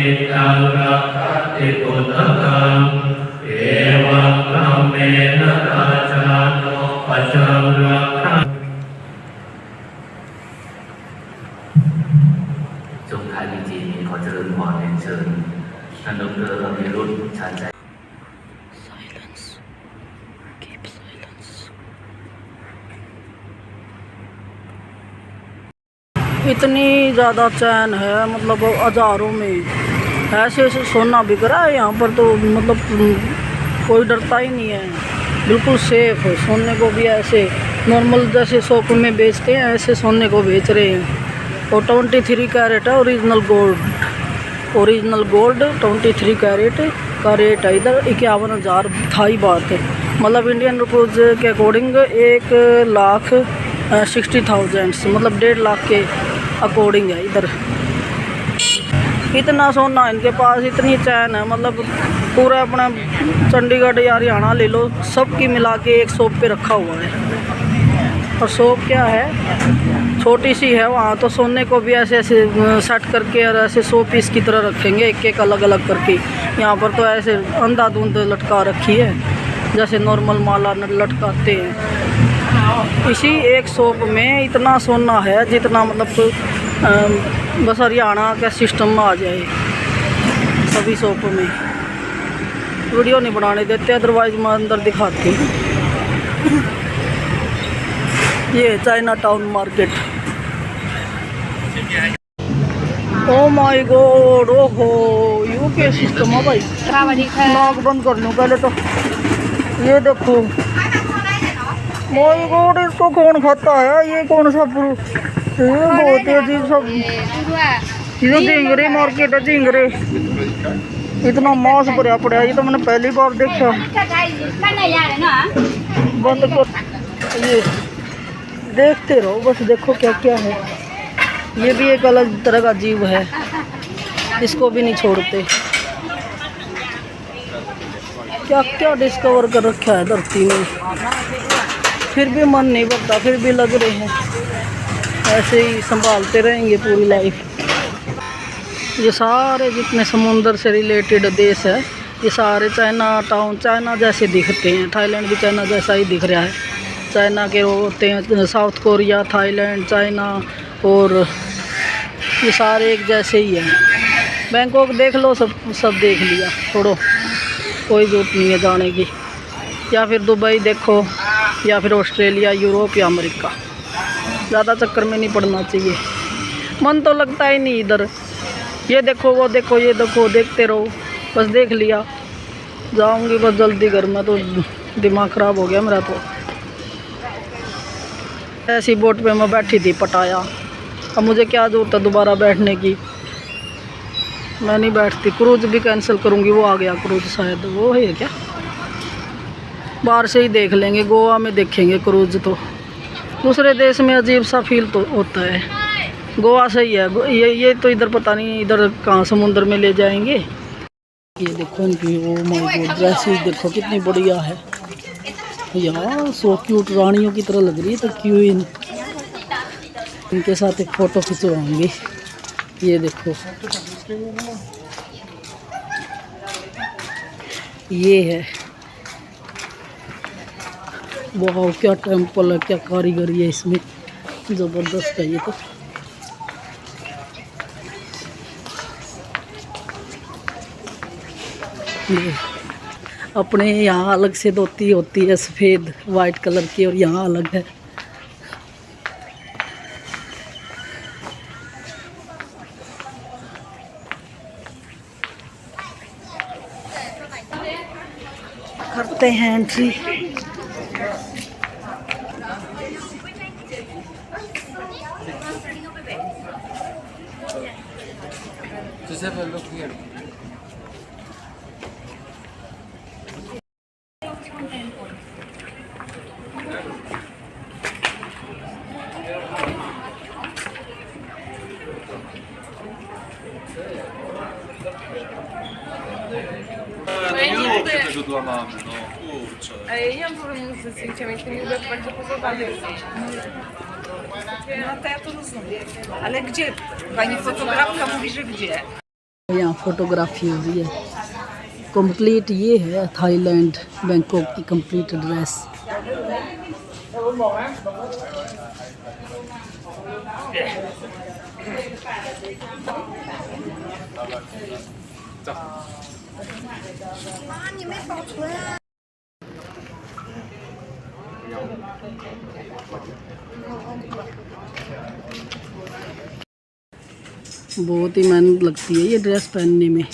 จงท้ายพิธีนี้ขอเจริญพรเรียนเชิญท่านดร.อภิรุตชาญใจ Silence. Keep silence. इतनी ज़्यादा चैन है, मतलब हज़ारों में ऐसे ऐसे सोना बिक रहा है यहाँ पर, तो मतलब कोई डरता ही नहीं है, बिल्कुल सेफ है। सोने को भी ऐसे नॉर्मल जैसे शॉप में बेचते हैं ऐसे सोने को बेच रहे हैं। और 23 कैरेट है ओरिजिनल गोल्ड 23 कैरेट का रेट है इधर 51,000 था ही बात है, मतलब इंडियन रुपीज़ के अकॉर्डिंग 1,60,000 मतलब 1.5 लाख के अकॉर्डिंग है इधर। इतना सोना इनके पास, इतनी चैन है, मतलब पूरा अपना चंडीगढ़ या हरियाणा ले लो, सब की मिला के एक शॉप पे रखा हुआ है। और शॉप क्या है, छोटी सी है, वहाँ तो सोने को भी ऐसे ऐसे सेट करके और ऐसे 100 पीस की तरह रखेंगे, एक एक अलग अलग करके। यहाँ पर तो ऐसे अंधाधुंध लटका रखी है, जैसे नॉर्मल माला लटकाते हैं। इसी एक शॉप में इतना सोना है जितना मतलब बस हरियाणा का सिस्टम में आ जाए। सभी शॉप में वीडियो नहीं बनाने देते, अदरवाइज मैं अंदर दिखाती हूँ। ये China town market. Oh my God, ओहो यू के सिस्टम है भाई। नाक बंद कर लूँ पहले तो। ये देखो, माय गॉड, इसको कौन खाता है? ये कौन सा बहुत अजीब सब। ये झिंगरे मार्केट है, झिंगरे। इतना मांस भरा पड़ा है, ये तो मैंने पहली बार देखा। बंद कर, ये देखते रहो बस, देखो क्या क्या है। ये भी एक अलग तरह का जीव है, इसको भी नहीं छोड़ते। क्या क्या डिस्कवर कर रखा है धरती में, फिर भी मन नहीं भरता, फिर भी लग रहे हैं ऐसे ही संभालते रहेंगे पूरी लाइफ। ये सारे जितने समुंदर से रिलेटेड देश है, ये सारे चाइना टाउन, चाइना जैसे दिखते हैं। थाईलैंड भी चाइना जैसा ही दिख रहा है। चाइना के होते हैं साउथ कोरिया, थाईलैंड, चाइना, और ये सारे एक जैसे ही हैं। बैंकॉक देख लो, सब देख लिया, छोड़ो, कोई जरूरत नहीं है जाने की। या फिर दुबई देखो, या फिर ऑस्ट्रेलिया, यूरोप या अमेरिका। ज़्यादा चक्कर में नहीं पड़ना चाहिए, मन तो लगता ही नहीं इधर। ये देखो, वो देखो, ये देखो, देखते रहो बस। देख लिया, जाऊंगी बस जल्दी घर में, तो दिमाग ख़राब हो गया मेरा। तो ऐसी बोट पे मैं बैठी थी पटाया, अब मुझे क्या ज़रूरत है दोबारा बैठने की? मैं नहीं बैठती। क्रूज़ भी कैंसिल करूँगी, वो आ गया क्रूज़, शायद वो है क्या? बाहर से ही देख लेंगे, गोवा में देखेंगे क्रूज़। तो दूसरे देश में अजीब सा फील तो होता है। गोवा सही है, ये तो इधर पता नहीं इधर कहाँ समुंदर में ले जाएंगे। ये देखो इनकी, ओ माय गॉड, ड्रेसेस देखो कितनी बढ़िया है यार, सो क्यूट, रानियों की तरह लग रही है। तो क्यों इनके साथ एक फ़ोटो खिंचवाऊंगी। ये देखो, ये है, वाह क्या टेम्पल है, क्या कारीगरी है इसमें, ज़बरदस्त है ये तो। अपने यहाँ अलग से धोती होती है सफ़ेद वाइट कलर की, और यहाँ अलग है। करते हैं entry. Tego złamamy, no kurczę. Ja mam problem ze zdjęciami, to mi bardzo podobane zdjęcia. No to ja to rozumiem. Ale gdzie? Pani fotografka mówi, że gdzie? यहाँ फोटोग्राफी हो रही है। कंप्लीट ये है थाईलैंड बैंकॉक की complete dress. बहुत ही मेहनत लगती है ये ड्रेस पहनने में।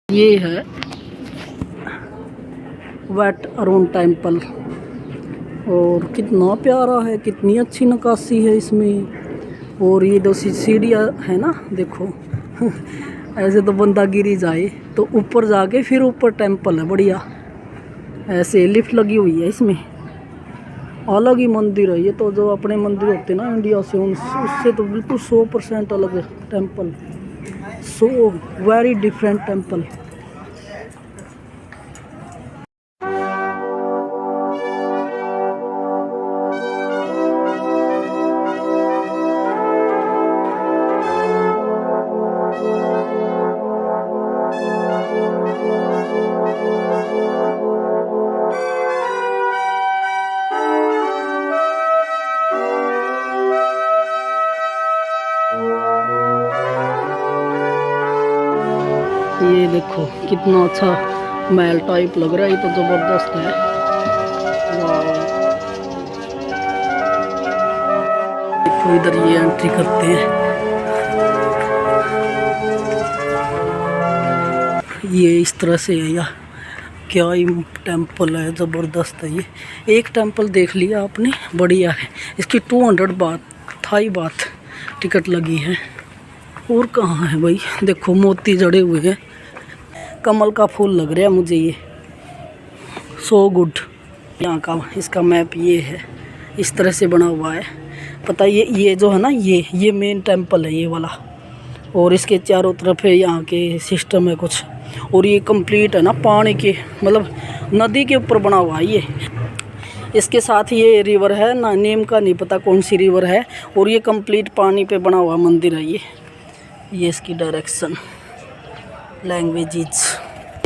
ये है वेट अरुण टेम्पल और कितना प्यारा है, कितनी अच्छी नक्काशी है इसमें। और ये दो सीढ़ियाँ है ना, देखो ऐसे तो बंदा गिर ही जाए, तो ऊपर जाके फिर ऊपर टेम्पल है बढ़िया। ऐसे लिफ्ट लगी हुई है इसमें। अलग ही मंदिर है ये तो, जो अपने मंदिर होते हैं ना इंडिया से उससे तो बिल्कुल 100% अलग है temple. So very different temple. ये देखो कितना अच्छा महल टाइप लग रहा है, ये तो जबरदस्त है। वाह, देखो इधर ये एंट्री करते हैं। ये इस तरह से है या क्या ही टेम्पल है, ज़बरदस्त है। ये एक टेम्पल देख लिया आपने, बढ़िया है। इसकी 200 बात थाई बात टिकट लगी है। और कहाँ है भाई, देखो मोती जड़े हुए हैं, कमल का फूल लग रहा है मुझे ये। So good. यहाँ का इसका मैप ये है, इस तरह से बना हुआ है। पता ये जो है ना, ये मेन टेम्पल है ये वाला। और इसके चारों तरफ है यहाँ के सिस्टम है कुछ। और ये कंप्लीट है ना पानी के, मतलब नदी के ऊपर बना हुआ है ये। इसके साथ ये रिवर है ना, नेम का नहीं पता कौन सी रिवर है। और ये कंप्लीट पानी पे बना हुआ मंदिर है ये इसकी डायरेक्शन लैंग्वेजेस।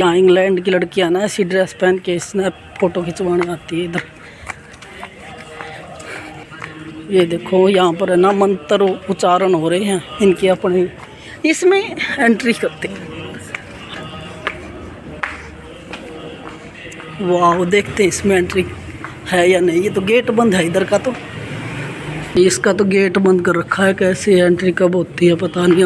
यहाँ इंग्लैंड की लड़कियाँ ना ऐसी ड्रेस पहन के स्नैप फोटो खिंचवाने आती है इधर। ये देखो यहाँ पर है ना मंत्र उच्चारण हो रहे हैं इनके अपने, इसमें एंट्री करते हैं। वाह, देखते हैं इसमें एंट्री है या नहीं। ये तो गेट बंद है इधर का, तो इसका तो गेट बंद कर रखा है। कैसे एंट्री कब होती है पता नहीं।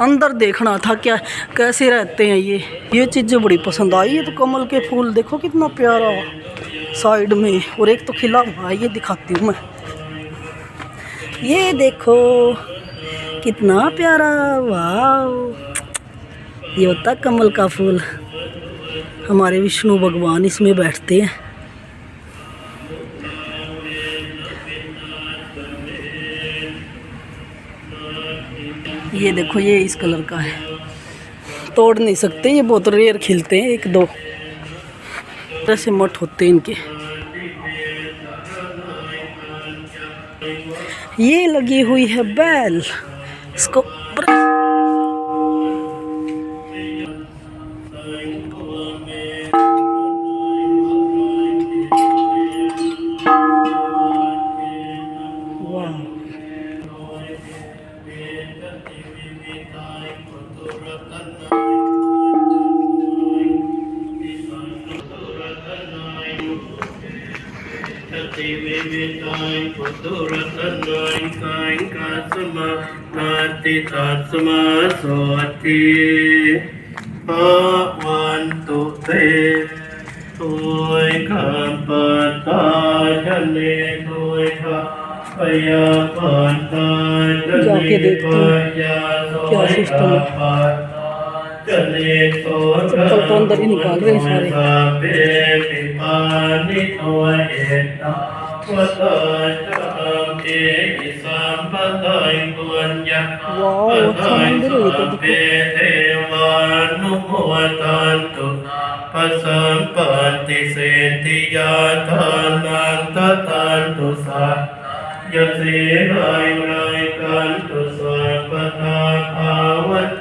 अंदर देखना था क्या कैसे रहते हैं ये चीज़ें बड़ी पसंद आई। ये तो कमल के फूल देखो कितना प्यारा साइड में, और एक तो खिला हुआ है, ये दिखाती हूँ मैं। ये देखो कितना प्यारा, वाह। ये होता कमल का फूल, हमारे विष्णु भगवान इसमें बैठते हैं। ये देखो ये इस कलर का है, तोड़ नहीं सकते, ये बहुत रेयर खिलते हैं, 1-2 ऐसे मठ होते हैं इनके। ये लगी हुई है बैल, इसको जाके देखती हूँ क्या सिस्टम है। चप्पल तो अंदर ही निकाल रहे हैं सारे। वाह अच्छा मंदिर है ये तो देखो। पसंपति सेतिया तानंतु सा यसे राय राय कंतु स्वपथा भावत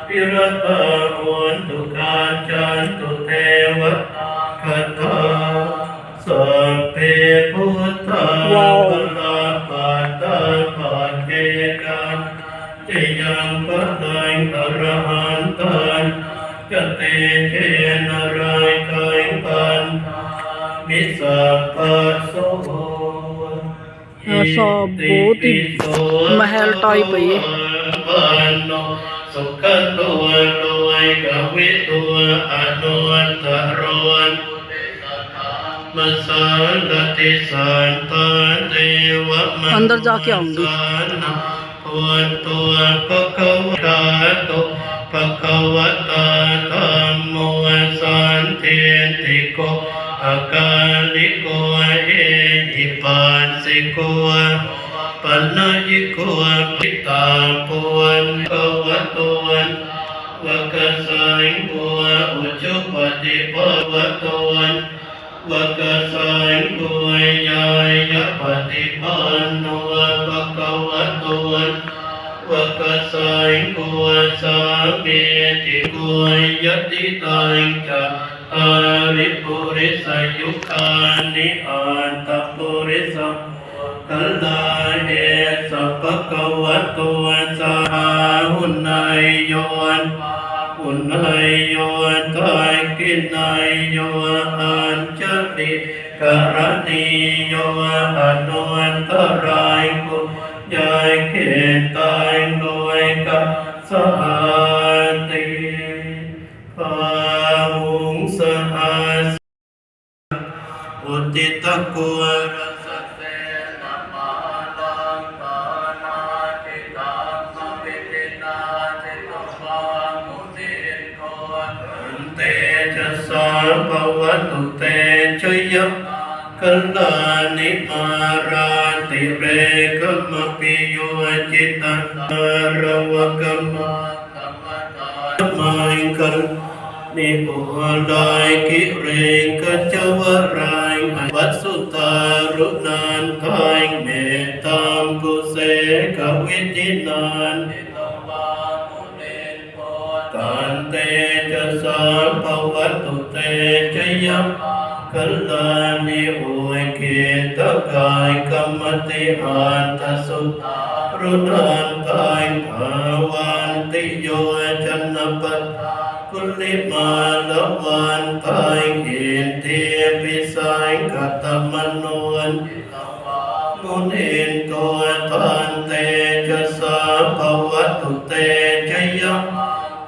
पिरता होन्तु कांचन्तु तेव कथा सप्पे भूता बला पाता पाकेकान जयं पदां अरहंतान कते के नराय कायं मिसपसो ऐसा बहुत ही महल टाइप है ये। अंदर जाके आऊंगी। अकालिको हिपांसिको पन्नयिको पितापुवन पवतुवन वकसाइको उच्चपति पवतुवन वकसाइको यायपति पन्नुव पकवतुवन वकसाइको सामेतिको यतितांच Purisa-yukani anta-purisa Kaldahe sapakawatuan sahahunayon Unayon taikinayon anjali Karaniyon anuantarayko Yaikintay loika sahati Pahung sahas Utitakuwa rasate namalang panatitam mavitinati tapamutin koan Ante jasam bhavatu te chayam Kalani marati rekamapi yuajitan Ravakama Maingkal Ni puhalai ki ring kecawai Wat sutarunan kain metam kuse kawitinan Kante jasa pawatu te jayam Kalani uai kita kai kamati antasut Runan kain kawan tiyo janapat Kulimalawan kain inti pisai katamanuan Munin tuatan te jasa pawatu te jayam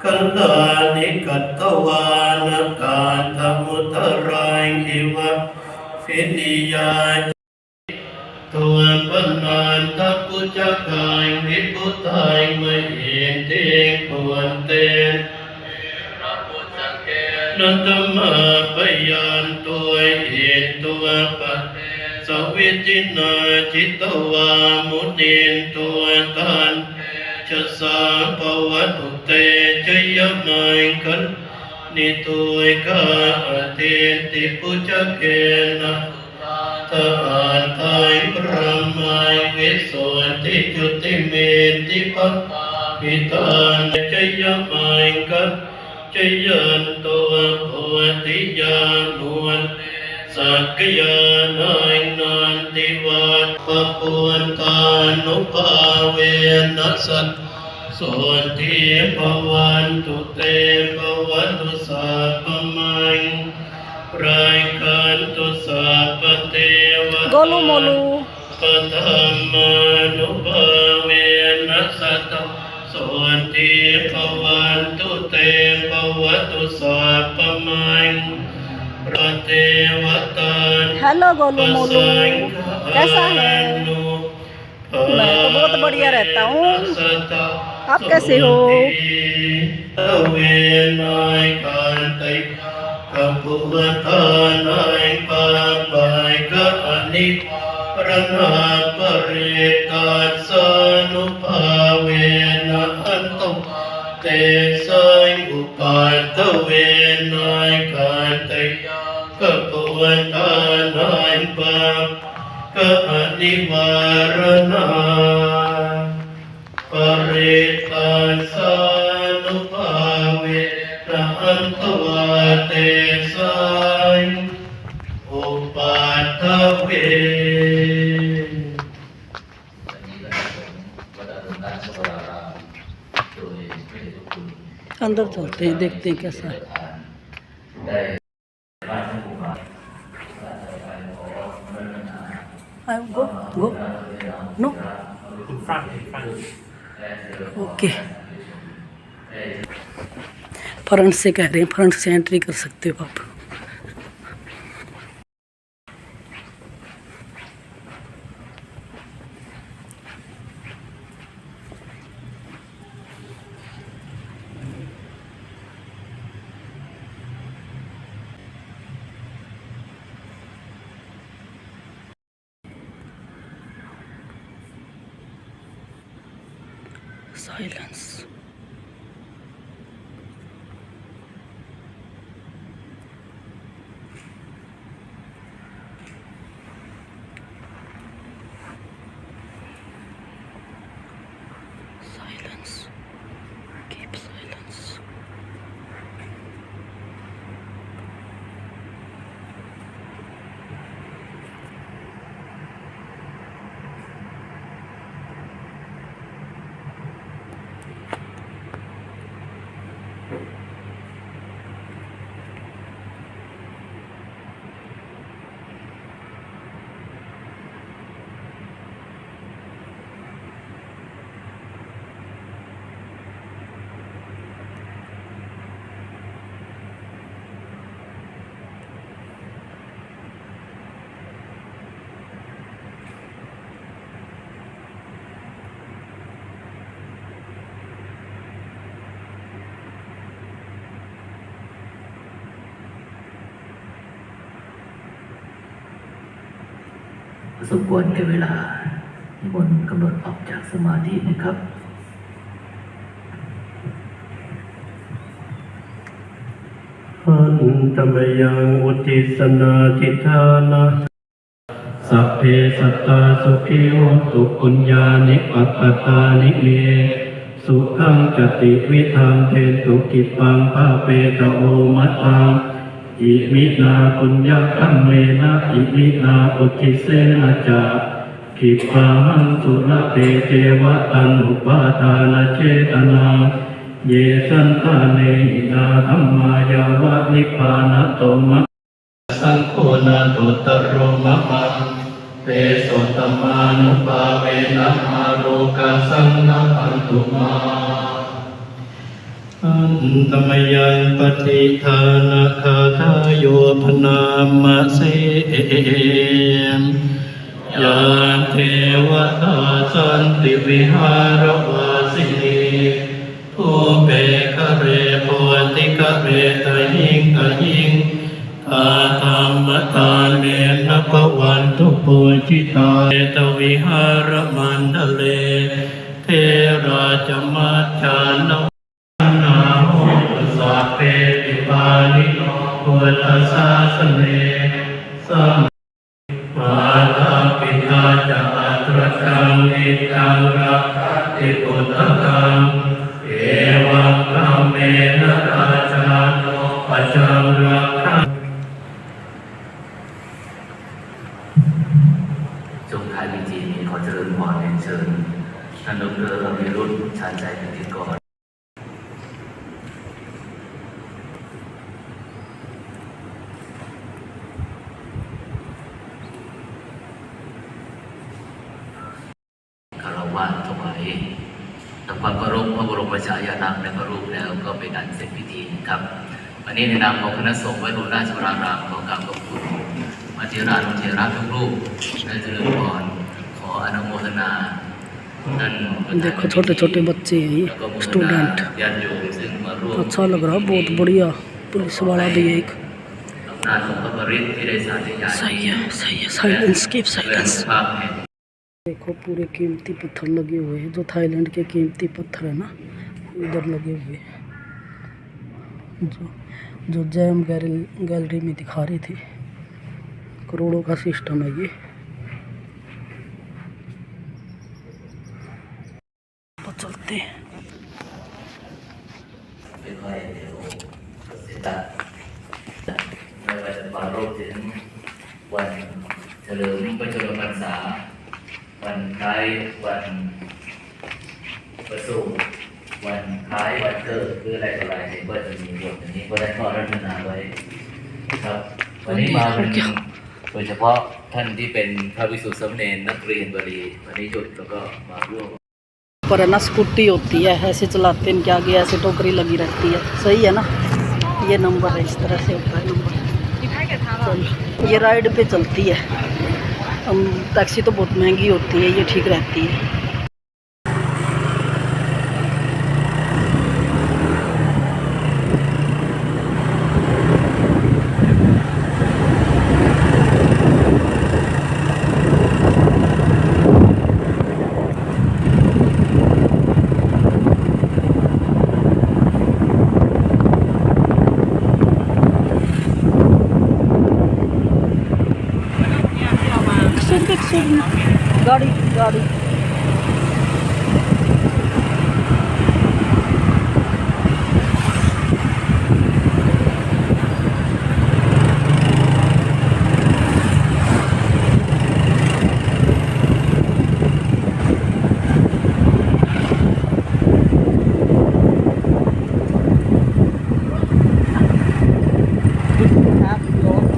Kalani katawana katamutarai hiwa Hidiyah Tuan penan taku jagai Wiputai menginting Tuan ten Nantama bayan tuai itu apa Sawitina citawa munin tuatan Jasa pawatu te jaya maingkan Nituai ka atin tipu jakena Taan tai pramai visuan tijuti mentipa Hitan jaya maingkan Jayan toa bhoti januan Sakya naing nantivat Papuan tanupaven nasat Sonti pavantu te pavantu sapamain Raikantu sapateva Golu Molu Patamanupaven nasata Sonti pavantu te pavatu sapamain Pratevatan hello Golu Molu कैसा है? बढ़िया रहता हूँ। आप कैसे हो?ประนาปริตาสานุภาเวนะอันตุเตสัยอุปัฏฐเวนะกันติกะปวันตานัยปะกะอนิวารณาปริตาสานุภาเวนะอันตุวาเตสัยอุปัฏฐเวअंदर चलते हैं, देखते हैं कैसा है। गो गो नो ओके। फ्रंट से कह रहे हैं, फ्रंट से एंट्री कर सकते हो आप। Silence. Silence. Keep silence.สมควรแก่เวลานิมนต์กำหนดออกจากสมาธินะครับอันตมยังอุทิศนาทิฏฐานะสัพเพสัตตาสุขิโหตุปุญญานิปัปปตานิเมสุขังจติวิธังเทตุกิปังภาเปตโอมัตตังอิมินาปุญญคัมเมนะอิมินาอุทิเสนะจาขิปังสุรเตเจวะตันอุปาทานเจตนาเยสันตาเนหินาธัมมายาวะนิพพานะโตมะสังโฆนาตุตโรมะมะเตโสตมานุภาเวนะมาโรกาสังนะพันตุมาอันตมยังปฏิทานะคาทายโยพนามะเสมยานเทวตาสันติวิหารวาสินีภูเปคะเรโพติคะเรตหิงกหิงอาธรรมทานเมนะภวันตุปุจิตาเอตวิหารมันทะเลเทราจมัจจานนาโหสัพเพติปานิโนพุทธศาสเนสัมมาตาปิตาจะอัตรกังนิจังรักติพุทธกังเอวังกัมเมนะราชาโนปัจจังรักขังจงท้ายพิธีนี้ขอเจริญพรเรียนเชิญท่านดร.อภิรุตชาญใจพิธีกรคารวะถวายทำความเคารพพระบรมฉายาลักษณ์ในพระรูปแล้วก็เป็นอันเสร็จพิธีครับวันนี้ในนามของคณะสงฆ์วัดหลวงราชวรารามขอกราบขอบคุณมัจจิรานุเถระทุกรูปและเจริญพรขออนุโมทนา देखो छोटे छोटे बच्चे हैं, ये स्टूडेंट। ญาติโยมซึ่งมาร่วม अच्छा लग रहा, बहुत बढ़िया। पुलिस वाला भी है एक। อำนาจของพระบริตรที่ได้สาธยาย सही है, सही है। Silence, keep เรื่อง silence. ภาพแห่ง देखो पूरे कीमती पत्थर लगे हुए हैं, जो थाईलैंड के कीमती पत्थर है ना, इधर लगे हुए हैं। जो जैम गैलरी में दिखा रही थी, करोड़ों का सिस्टम है ये। तो चलते हैं। เป็นข้อเดียวเสร็จแล้วไม่ว่าจะปรารภถึงวันเฉลิมพระชนมพรรษาวันคล้ายวันประสูติวันคล้ายวันเกิดหรืออะไรต่ออะไรเนี่ยก็จะมีบทอย่างนี้ก็ได้ข้อรัตนาไว้ครับวันนี้มาเป็นโดยเฉพาะท่านที่เป็นพระภิกษุสามเณรนักเรียนบรีวันนี้หยุดแล้วก็มาร่วม पर है ना स्कूटी होती है, ऐसे चलाते हैं, इनके आगे ऐसे टोकरी लगी रहती है, सही है ना। ये नंबर है, इस तरह से होता है नंबर। चलो, ये राइड पे चलती है। टैक्सी तो बहुत महंगी होती है, ये ठीक रहती है। गाड़ी गाड़ी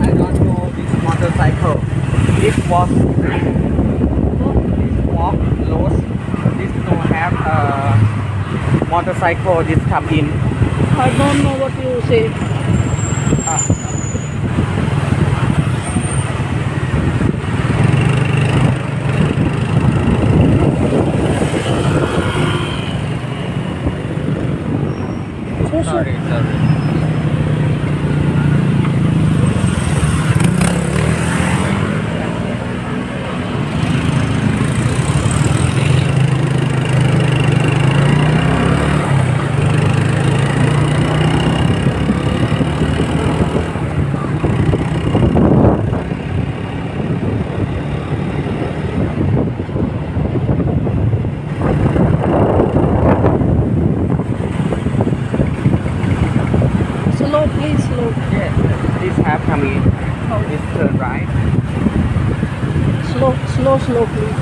I don't know this motorcycle. This was walk lost. This no have motorcycle. This come in. I don't know what you say. Sorry. Slow, please, slow. Yes. This have come in. This turn right. Slow, slow, slow, please.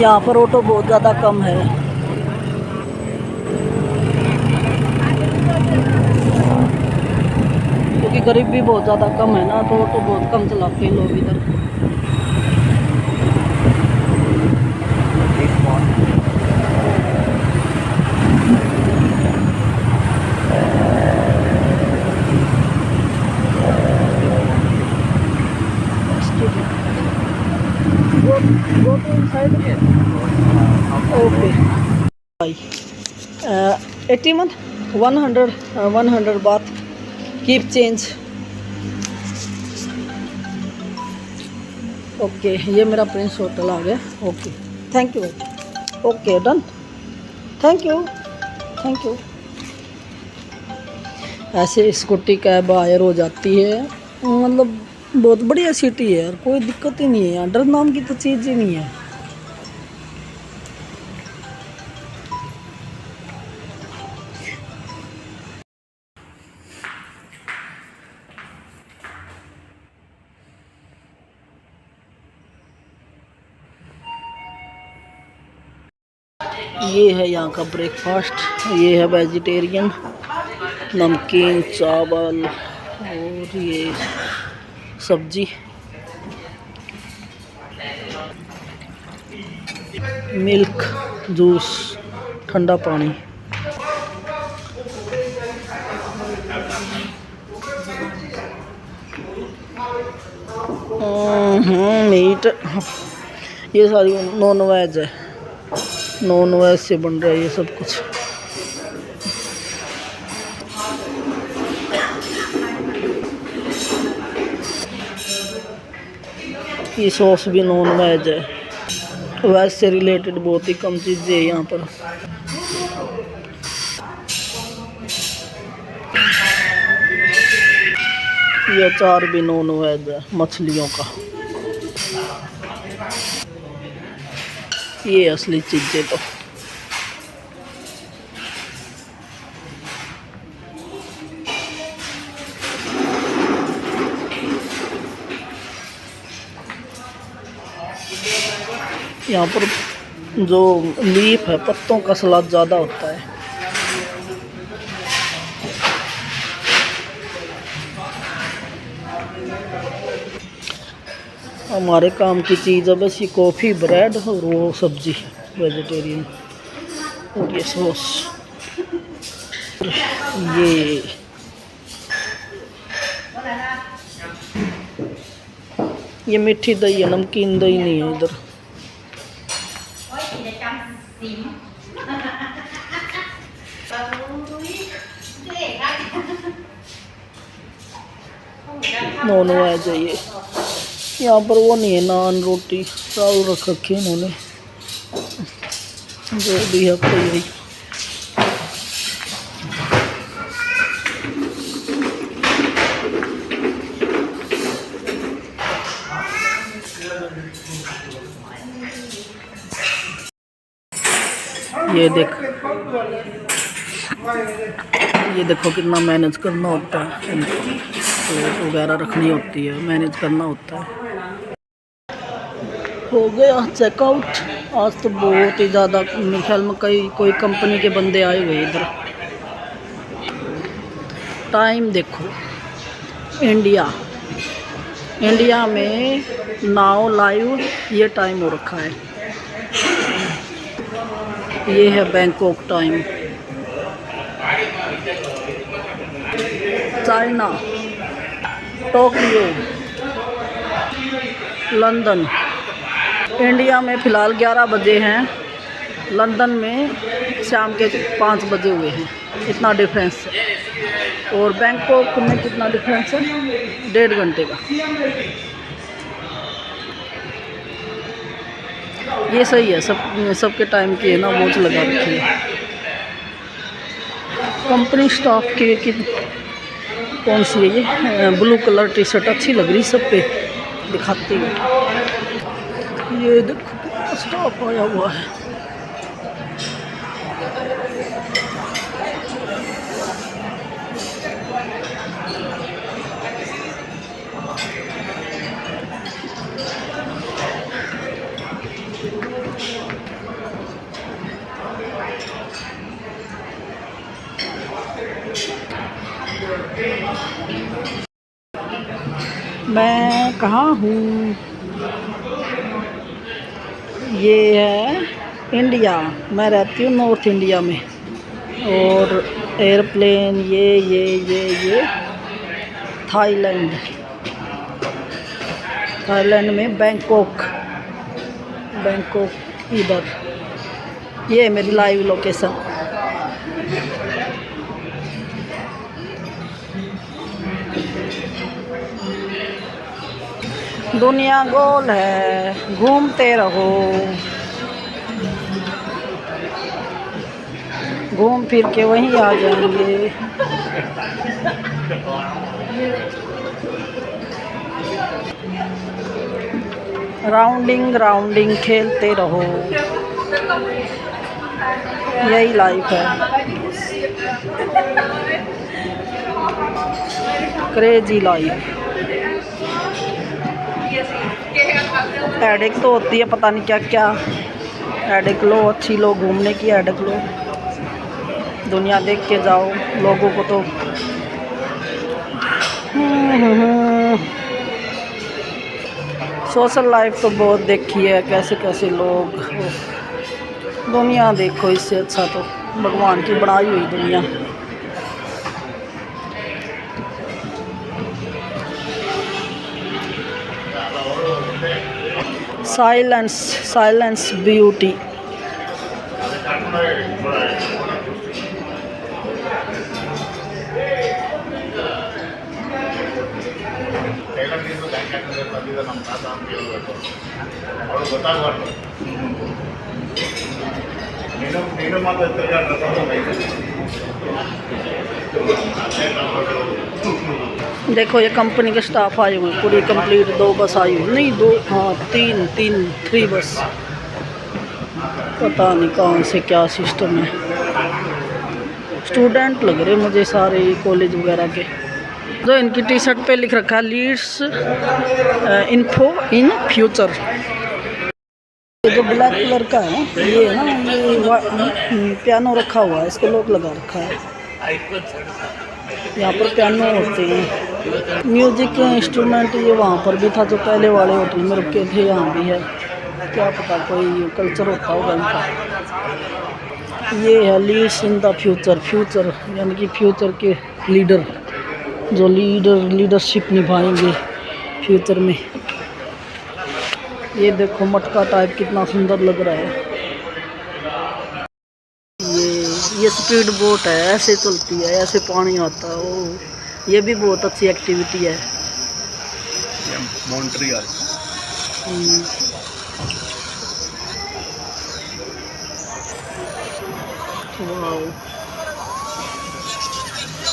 यहाँ पर auto बहुत ज़्यादा कम है। क्योंकि गरीबी बहुत ज़्यादा कम है ना, तो ऑटो बहुत कम चलाते हैं लोग इधर। This one. Go to inside. Yes. Okay. 81, 100, 100 baht. Keep change. Okay, ये मेरा प्रिंस होटल आ गया। Okay, thank you. Okay, done. Thank you, thank you. ऐसे स्कूटी कैब हायर हो जाती है, मतलब बहुत बढ़िया सिटी है यार, कोई दिक्कत ही नहीं है यहाँ, डर नाम की तो चीज़ ही नहीं है। ये है यहाँ का ब्रेकफास्ट। ये है वेजिटेरियन, नमकीन, चावल और ये सब्जी, मिल्क। जूस, ठंडा पानी। मीट, ये सारी नॉन वेज है, नॉन वेज से बन रहा है ये सब कुछ। ये सॉस भी नॉन वेज है, वेज से रिलेटेड बहुत ही कम चीज़ें है यहाँ पर। ये अचार भी नॉन वेज है मछलियों का। ये असली चीज़ें तो यहाँ पर जो लीफ है, पत्तों का सलाद ज़्यादा होता है। हमारे काम की चीज़ है बस ये कॉफ़ी, ब्रेड और वो सब्जी वेजिटेरियन, और ये सॉस। ये मीठी दही है, नमकीन दही नहीं है इधर। नॉन वेज है ये। यहाँ पर वो नहीं है, नान रोटी चावल रख रखे इन्होंने, जो भी है आपको यही। ये देखो कितना मैनेज करना होता है, प्लेट वगैरह रखनी होती है, मैनेज करना होता है। हो गया चेकआउट। आज तो बहुत ही ज़्यादा, मेरे ख्याल में कोई कंपनी के बंदे आए हुए इधर। टाइम देखो, इंडिया में नाउ लाइव ये टाइम हो रखा है। ये है Bangkok time. China, Tokyo, London. India में फ़िलहाल 11 बजे हैं, लंदन में शाम के 5 बजे हुए हैं, इतना डिफरेंस है। और बैंकॉक में कितना डिफरेंस है? 1.5 घंटे का। ये सही है, सबके टाइम की है ना, वॉच लगा रखी है। कंपनी स्टाफ की कौन सी है ये? ब्लू कलर टी शर्ट अच्छी लग रही सब पे, दिखाती है। ये देखो स्टाफ आया हुआ है। मैं कहाँ हूँ? ये है इंडिया, मैं रहती हूँ नॉर्थ इंडिया में। और एयरप्लेन ये थाईलैंड में बैंकॉक इधर। ये है मेरी लाइव लोकेशन। दुनिया गोल है, घूमते रहो, घूम फिर के वहीं आ जाएंगे। राउंडिंग खेलते रहो, यही लाइफ है। Crazy life. हेडेक तो होती है, पता नहीं क्या हेडेक लो, अच्छी लो, घूमने की हेडेक लो, दुनिया देख के जाओ। लोगों को तो सोशल लाइफ तो बहुत देखी है, कैसे लोग दुनिया देखो, इससे अच्छा तो भगवान की बनाई हुई दुनिया। Silence, silence beauty. देखो ये कंपनी के स्टाफ आए हुए हैं, पूरी कंप्लीट 2 बस आई हुई, नहीं 2, हाँ 3 बस। पता नहीं कहाँ से क्या सिस्टम है। स्टूडेंट लग रहे मुझे सारे कॉलेज वगैरह के। जो इनकी टी शर्ट पे लिख रखा है लीड्स इन्फो इन फ्यूचर। ये जो ब्लैक कलर का है ये है ना, ये पियानो रखा हुआ है, इसको लॉक लगा रखा है। यहाँ पर पियानो होते हैं, म्यूजिक के इंस्ट्रूमेंट। ये वहाँ पर भी था जो पहले वाले होटल में रुके थे, यहाँ भी है। क्या पता कोई कल्चर होता होगा इनका। ये है leads in the future. Future यानी कि फ्यूचर के लीडर, जो लीडरशिप निभाएंगे फ्यूचर में। ये देखो मटका टाइप कितना सुंदर लग रहा है। ये स्पीड बोट है, ऐसे चलती है, ऐसे पानी आता है। ओ ये भी बहुत अच्छी एक्टिविटी है। मॉन्ट्रियल। वाओ,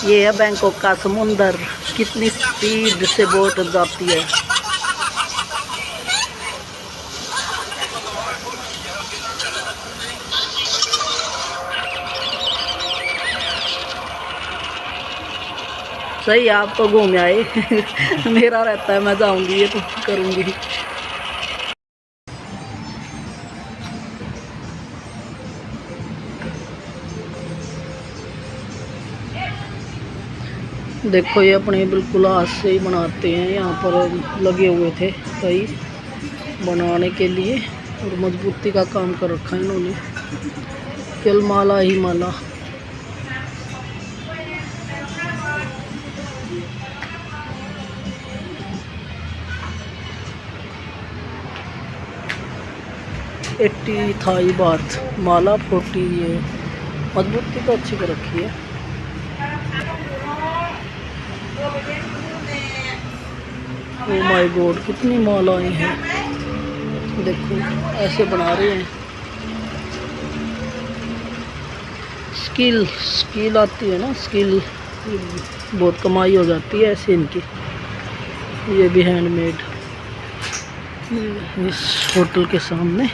ये है बैंकॉक का समुंदर। कितनी स्पीड से बोट जाती है। सही, आप तो घूम आए। मेरा रहता है मैं जाऊंगी, ये तो करूंगी। देखो ये अपने बिल्कुल हाथ से ही बनाते हैं। यहाँ पर लगे हुए थे कई बनाने के लिए, और मजबूती का काम कर रखा है इन्होंने। केवल माला ही माला। $80 थाई बात माला, 40। ये मजबूती तो अच्छी कर रखी है। ओ माय गॉड, कितनी मालाएं हैं। देखो ऐसे बना रहे हैं। स्किल आती है ना, स्किल बहुत कमाई हो जाती है ऐसे इनकी। ये भी हैंडमेड। इस होटल के सामने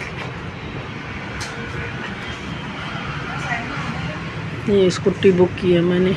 ये स्कूटी बुक की है मैंने।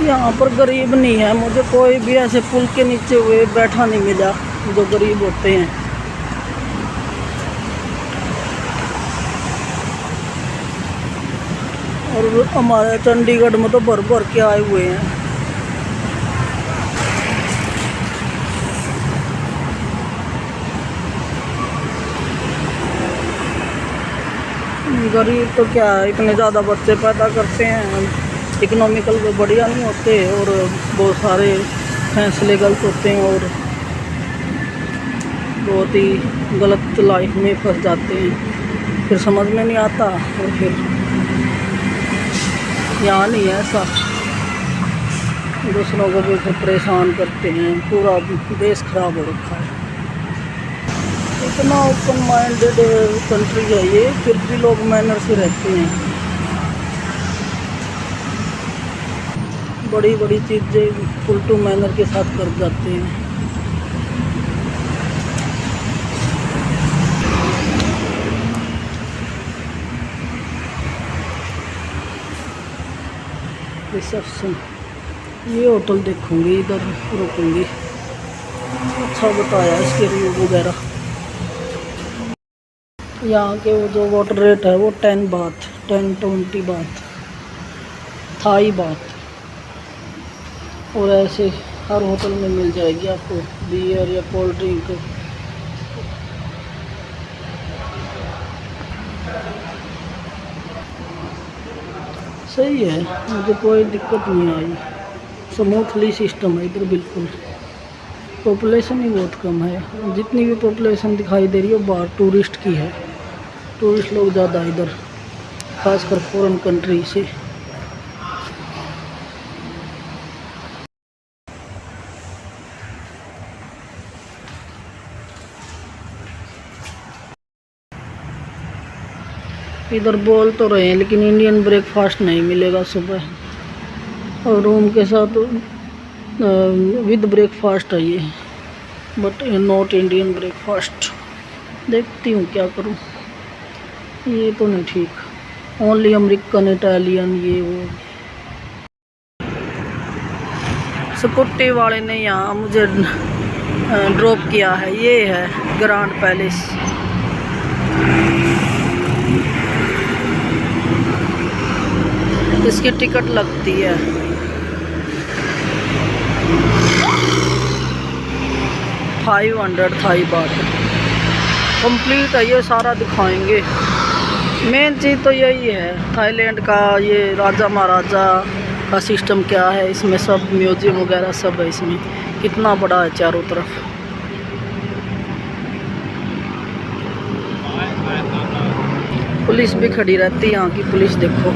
यहाँ पर गरीब नहीं है, मुझे कोई भी ऐसे पुल के नीचे हुए बैठा नहीं मिला जो गरीब होते हैं। और हमारे चंडीगढ़ में तो भर भर के आए हुए हैं। गरीब तो क्या है, इतने ज़्यादा बच्चे पैदा करते हैं, इकोनॉमिकल वो बढ़िया नहीं होते और बहुत सारे फैसले गलत होते हैं और बहुत ही गलत लाइफ में फंस जाते हैं, फिर समझ में नहीं आता। और फिर यहाँ नहीं है ऐसा, दूसरों को भी फिर परेशान करते हैं, पूरा देश खराब हो रखा है। इतना ओपन माइंडेड कंट्री है ये, फिर भी लोग मैनर से रहते हैं। बड़ी बड़ी चीज़ें उल्टू मैनर के साथ कर जाते हैं। रिसेप्शन, ये होटल देखूंगी, इधर रुकूंगी। अच्छा बताया इसके रिव्यू वगैरह। यहाँ के वो जो वाटर रेट है वो 10 बात, 10-20 बात, थाई बात। और ऐसे हर होटल में मिल जाएगी आपको बियर या कोल्ड ड्रिंक। सही है, मुझे कोई दिक्कत नहीं आई, स्मूथली सिस्टम है इधर बिल्कुल। पॉपुलेशन ही बहुत कम है, जितनी भी पॉपुलेशन दिखाई दे रही है बाहर टूरिस्ट की है। टूरिस्ट लोग ज़्यादा इधर, खासकर फॉरेन कंट्री से। इधर बोल तो रहे हैं लेकिन इंडियन ब्रेकफास्ट नहीं मिलेगा सुबह, और रूम के साथ विद ब्रेकफास्ट है ये, बट नॉट इंडियन ब्रेकफास्ट। देखती हूँ क्या करूँ, ये तो नहीं ठीक, ओनली अमेरिकन इटालियन ये वो। स्कूटी वाले ने यहाँ मुझे ड्रॉप किया है, ये है ग्रैंड पैलेस। इसकी टिकट लगती है 500 थाई बात। कंप्लीट है ये, सारा दिखाएंगे। मेन चीज़ तो यही है थाईलैंड का, ये राजा महाराजा का सिस्टम क्या है इसमें, सब म्यूजियम वगैरह सब है इसमें। कितना बड़ा है चारों तरफ। पुलिस भी खड़ी रहती है, यहाँ की पुलिस देखो।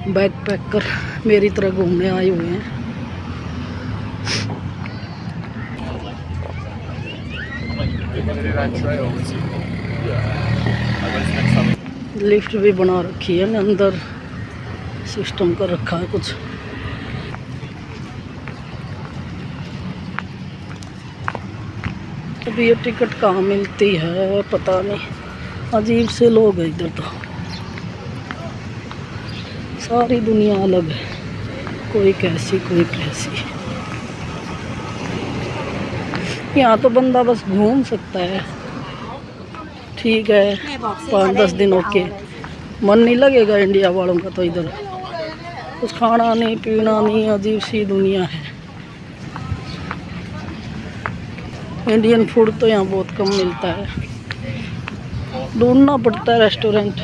बैकपैकर मेरी तरह घूमने आए हुए हैं। लिफ्ट भी बना रखी है, अंदर सिस्टम कर रखा है कुछ। अभी ये टिकट कहाँ मिलती है पता नहीं, अजीब से लोग हैं इधर। तो सारी दुनिया अलग है, कोई कैसी कोई कैसी। यहाँ तो बंदा बस घूम सकता है, ठीक है, 5-10 दिन ओके। मन नहीं लगेगा इंडिया वालों का तो इधर, कुछ खाना नहीं पीना नहीं, अजीब सी दुनिया है। इंडियन फूड तो यहाँ बहुत कम मिलता है, ढूंढना पड़ता है रेस्टोरेंट,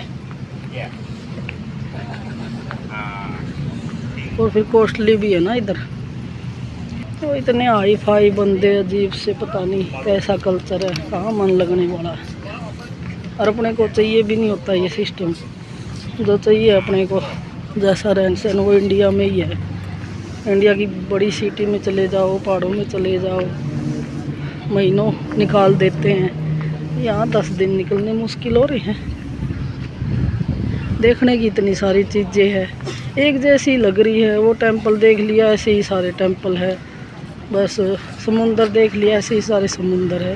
और फिर कॉस्टली भी है ना इधर। तो इतने हाई फाई बंदे, अजीब से, पता नहीं कैसा कल्चर है, कहाँ मन लगने वाला है। और अपने को चाहिए भी नहीं होता ये सिस्टम, जो चाहिए अपने को जैसा रहन सहन वो इंडिया में ही है। इंडिया की बड़ी सिटी में चले जाओ, पहाड़ों में चले जाओ, महीनों निकाल देते हैं, यहाँ 10 दिन निकलने मुश्किल हो रहे हैं। देखने की इतनी सारी चीज़ें हैं, एक जैसी लग रही है। वो टेंपल देख लिया, ऐसे ही सारे टेंपल है। बस समुंदर देख लिया, ऐसे ही सारे समुंदर है।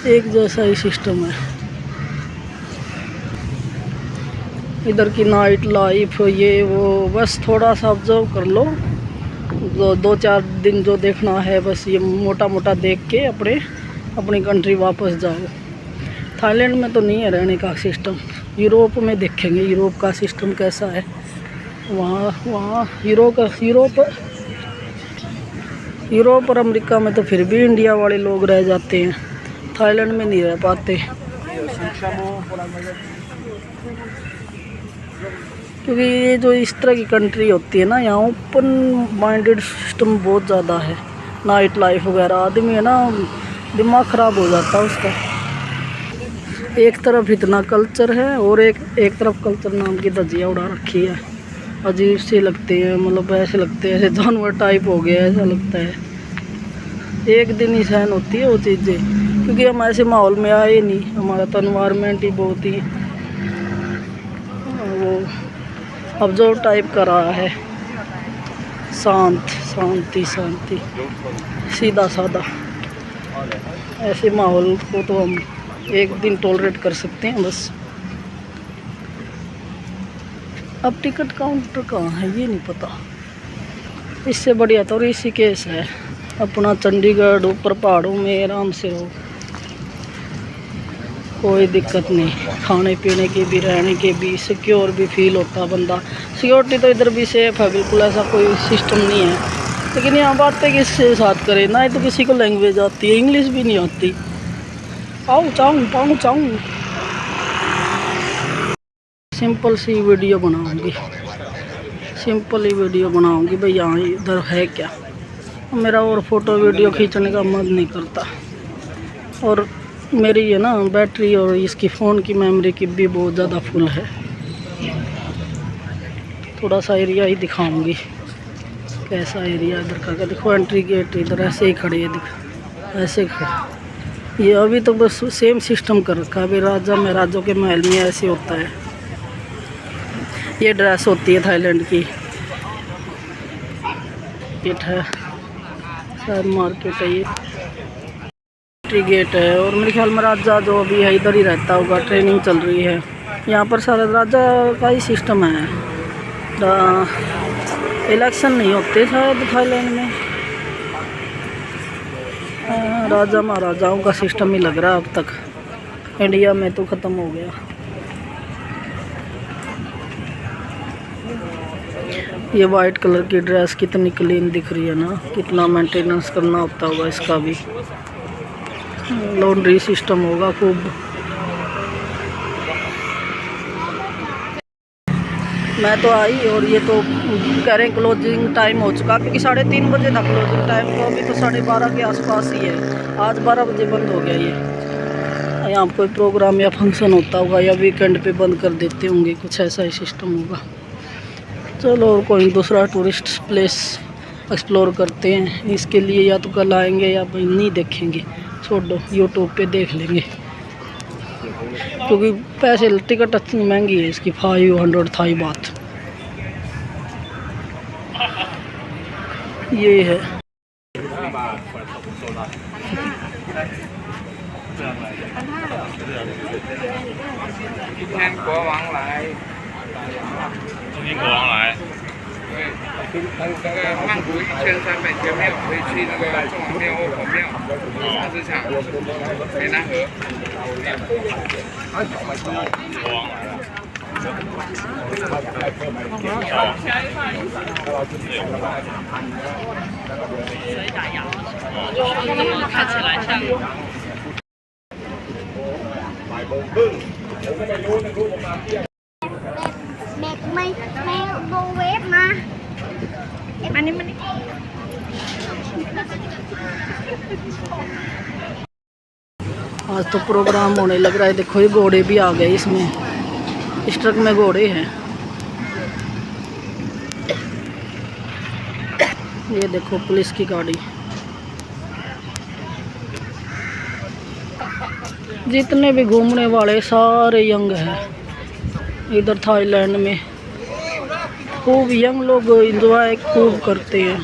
एक जैसा ही सिस्टम है। इधर की नाइट लाइफ ये वो, बस थोड़ा सा ऑब्जर्व कर लो। 2-4 दिन जो देखना है बस ये मोटा मोटा देख के अपनी कंट्री वापस जाओ। थाईलैंड में तो नहीं है रहने का सिस्टम, यूरोप में देखेंगे यूरोप का सिस्टम कैसा है। वहाँ यूरोप और अमेरिका में तो फिर भी इंडिया वाले लोग रह जाते हैं, थाईलैंड में नहीं रह पाते, क्योंकि ये जो इस तरह की कंट्री होती है ना, यहाँ ओपन माइंडेड सिस्टम बहुत ज़्यादा है। नाइट लाइफ वगैरह, आदमी है ना दिमाग ख़राब हो जाता है उसका। एक तरफ इतना कल्चर है और एक तरफ कल्चर नाम की धज्जियाँ उड़ा रखी है। अजीब से लगते हैं, मतलब ऐसे लगते हैं ऐसे जानवर टाइप हो गया, ऐसा लगता है। एक दिन ही सहन होती है वो चीज़ें, क्योंकि हम ऐसे माहौल में आए नहीं। हमारा तो एनवायरनमेंट ही बहुत ही वो ऑब्जर्व टाइप का रहा है, शांति सीधा साधा। ऐसे माहौल को तो हम एक दिन टॉलरेट कर सकते हैं बस। अब टिकट काउंटर कहाँ है ये नहीं पता। इससे बढ़िया तो ऋषिकेश है, अपना चंडीगढ़ ऊपर पहाड़ों में आराम से हो, कोई दिक्कत नहीं। खाने पीने की भी, रहने के भी, सिक्योर भी फील होता बंदा। सिक्योरिटी तो इधर भी सेफ है, बिल्कुल ऐसा कोई सिस्टम नहीं है। लेकिन यहाँ बातें किसके साथ करें, ना ही तो किसी को लैंग्वेज आती है, इंग्लिश भी नहीं आती। पाऊँ चाऊँ सिंपल सी वीडियो बनाऊंगी, सिंपल ही वीडियो बनाऊंगी भाई। यहाँ इधर है क्या, मेरा और फ़ोटो वीडियो खींचने का मन नहीं करता। और मेरी है ना बैटरी और इसकी फ़ोन की मेमोरी की भी बहुत ज़्यादा फुल है। थोड़ा सा एरिया ही दिखाऊंगी कैसा एरिया इधर का। देखो एंट्री गेट इधर ऐसे ही खड़े है, दिख ऐसे खड़े। ये अभी तो बस सेम सिस्टम कर रखा है। अभी राजा महाराजों के महल में ऐसे होता है। ये ड्रेस होती है थाईलैंड की। गेट है, शायद मार्केट है ये, एंट्री गेट है। और मेरे ख्याल में राजा जो अभी है इधर ही रहता होगा, ट्रेनिंग चल रही है यहाँ पर। सारा राजा का ही सिस्टम है। इलेक्शन नहीं होते शायद थाईलैंड में, राजा महाराजाओं का सिस्टम ही लग रहा है अब तक। इंडिया में तो ख़त्म हो गया। ये वाइट कलर की ड्रेस कितनी क्लीन दिख रही है ना, कितना मेंटेनेंस करना होता होगा इसका भी। लॉन्ड्री सिस्टम होगा खूब। मैं तो आई और ये तो कह रहे हैं क्लोजिंग टाइम हो चुका, क्योंकि 3:30 बजे था क्लोजिंग टाइम, तो अभी तो 12:30 के आसपास ही है। आज 12 बजे बंद हो गया ये। यहाँ कोई प्रोग्राम या फंक्शन होता होगा या वीकेंड पे बंद कर देते होंगे, कुछ ऐसा ही सिस्टम होगा। चलो कोई दूसरा टूरिस्ट प्लेस एक्सप्लोर करते हैं। इसके लिए या तो कल आएंगे या नहीं देखेंगे, छोड़ो यूट्यूब पे देख लेंगे। क्योंकि पैसे टिकट अच्छी महंगी है इसकी, 500 थाई बात ये है।曼谷1300间庙可以去那个中王庙或孔庙、菜市场、湄南河。看起来像。ไม่ดูเว็บมาอันนี้มัน आज तो प्रोग्राम होने लग रहा है। देखो ये घोड़े भी आ गए इसमें, इस ट्रक में घोड़े हैं। ये देखो पुलिस की गाड़ी। जितने भी घूमने वाले सारे यंग हैं इधर थाईलैंड में। खूब यंग लोग एंजॉय खूब करते हैं।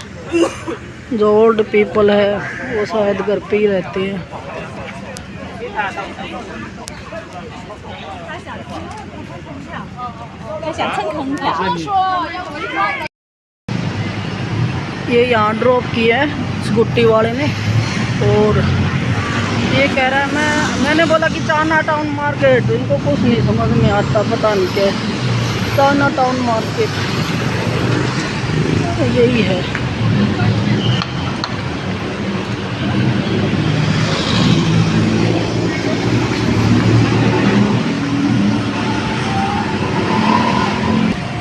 जो ओल्ड पीपल है वो शायद घर पे ही रहते हैं। ये यहाँ ड्रॉप किया है स्कूटी वाले ने, और ये कह रहा है मैंने बोला कि चाइना टाउन मार्केट। इनको कुछ नहीं समझ में आता, पता नहीं क्या है चाइना टाउन मार्केट। यही है।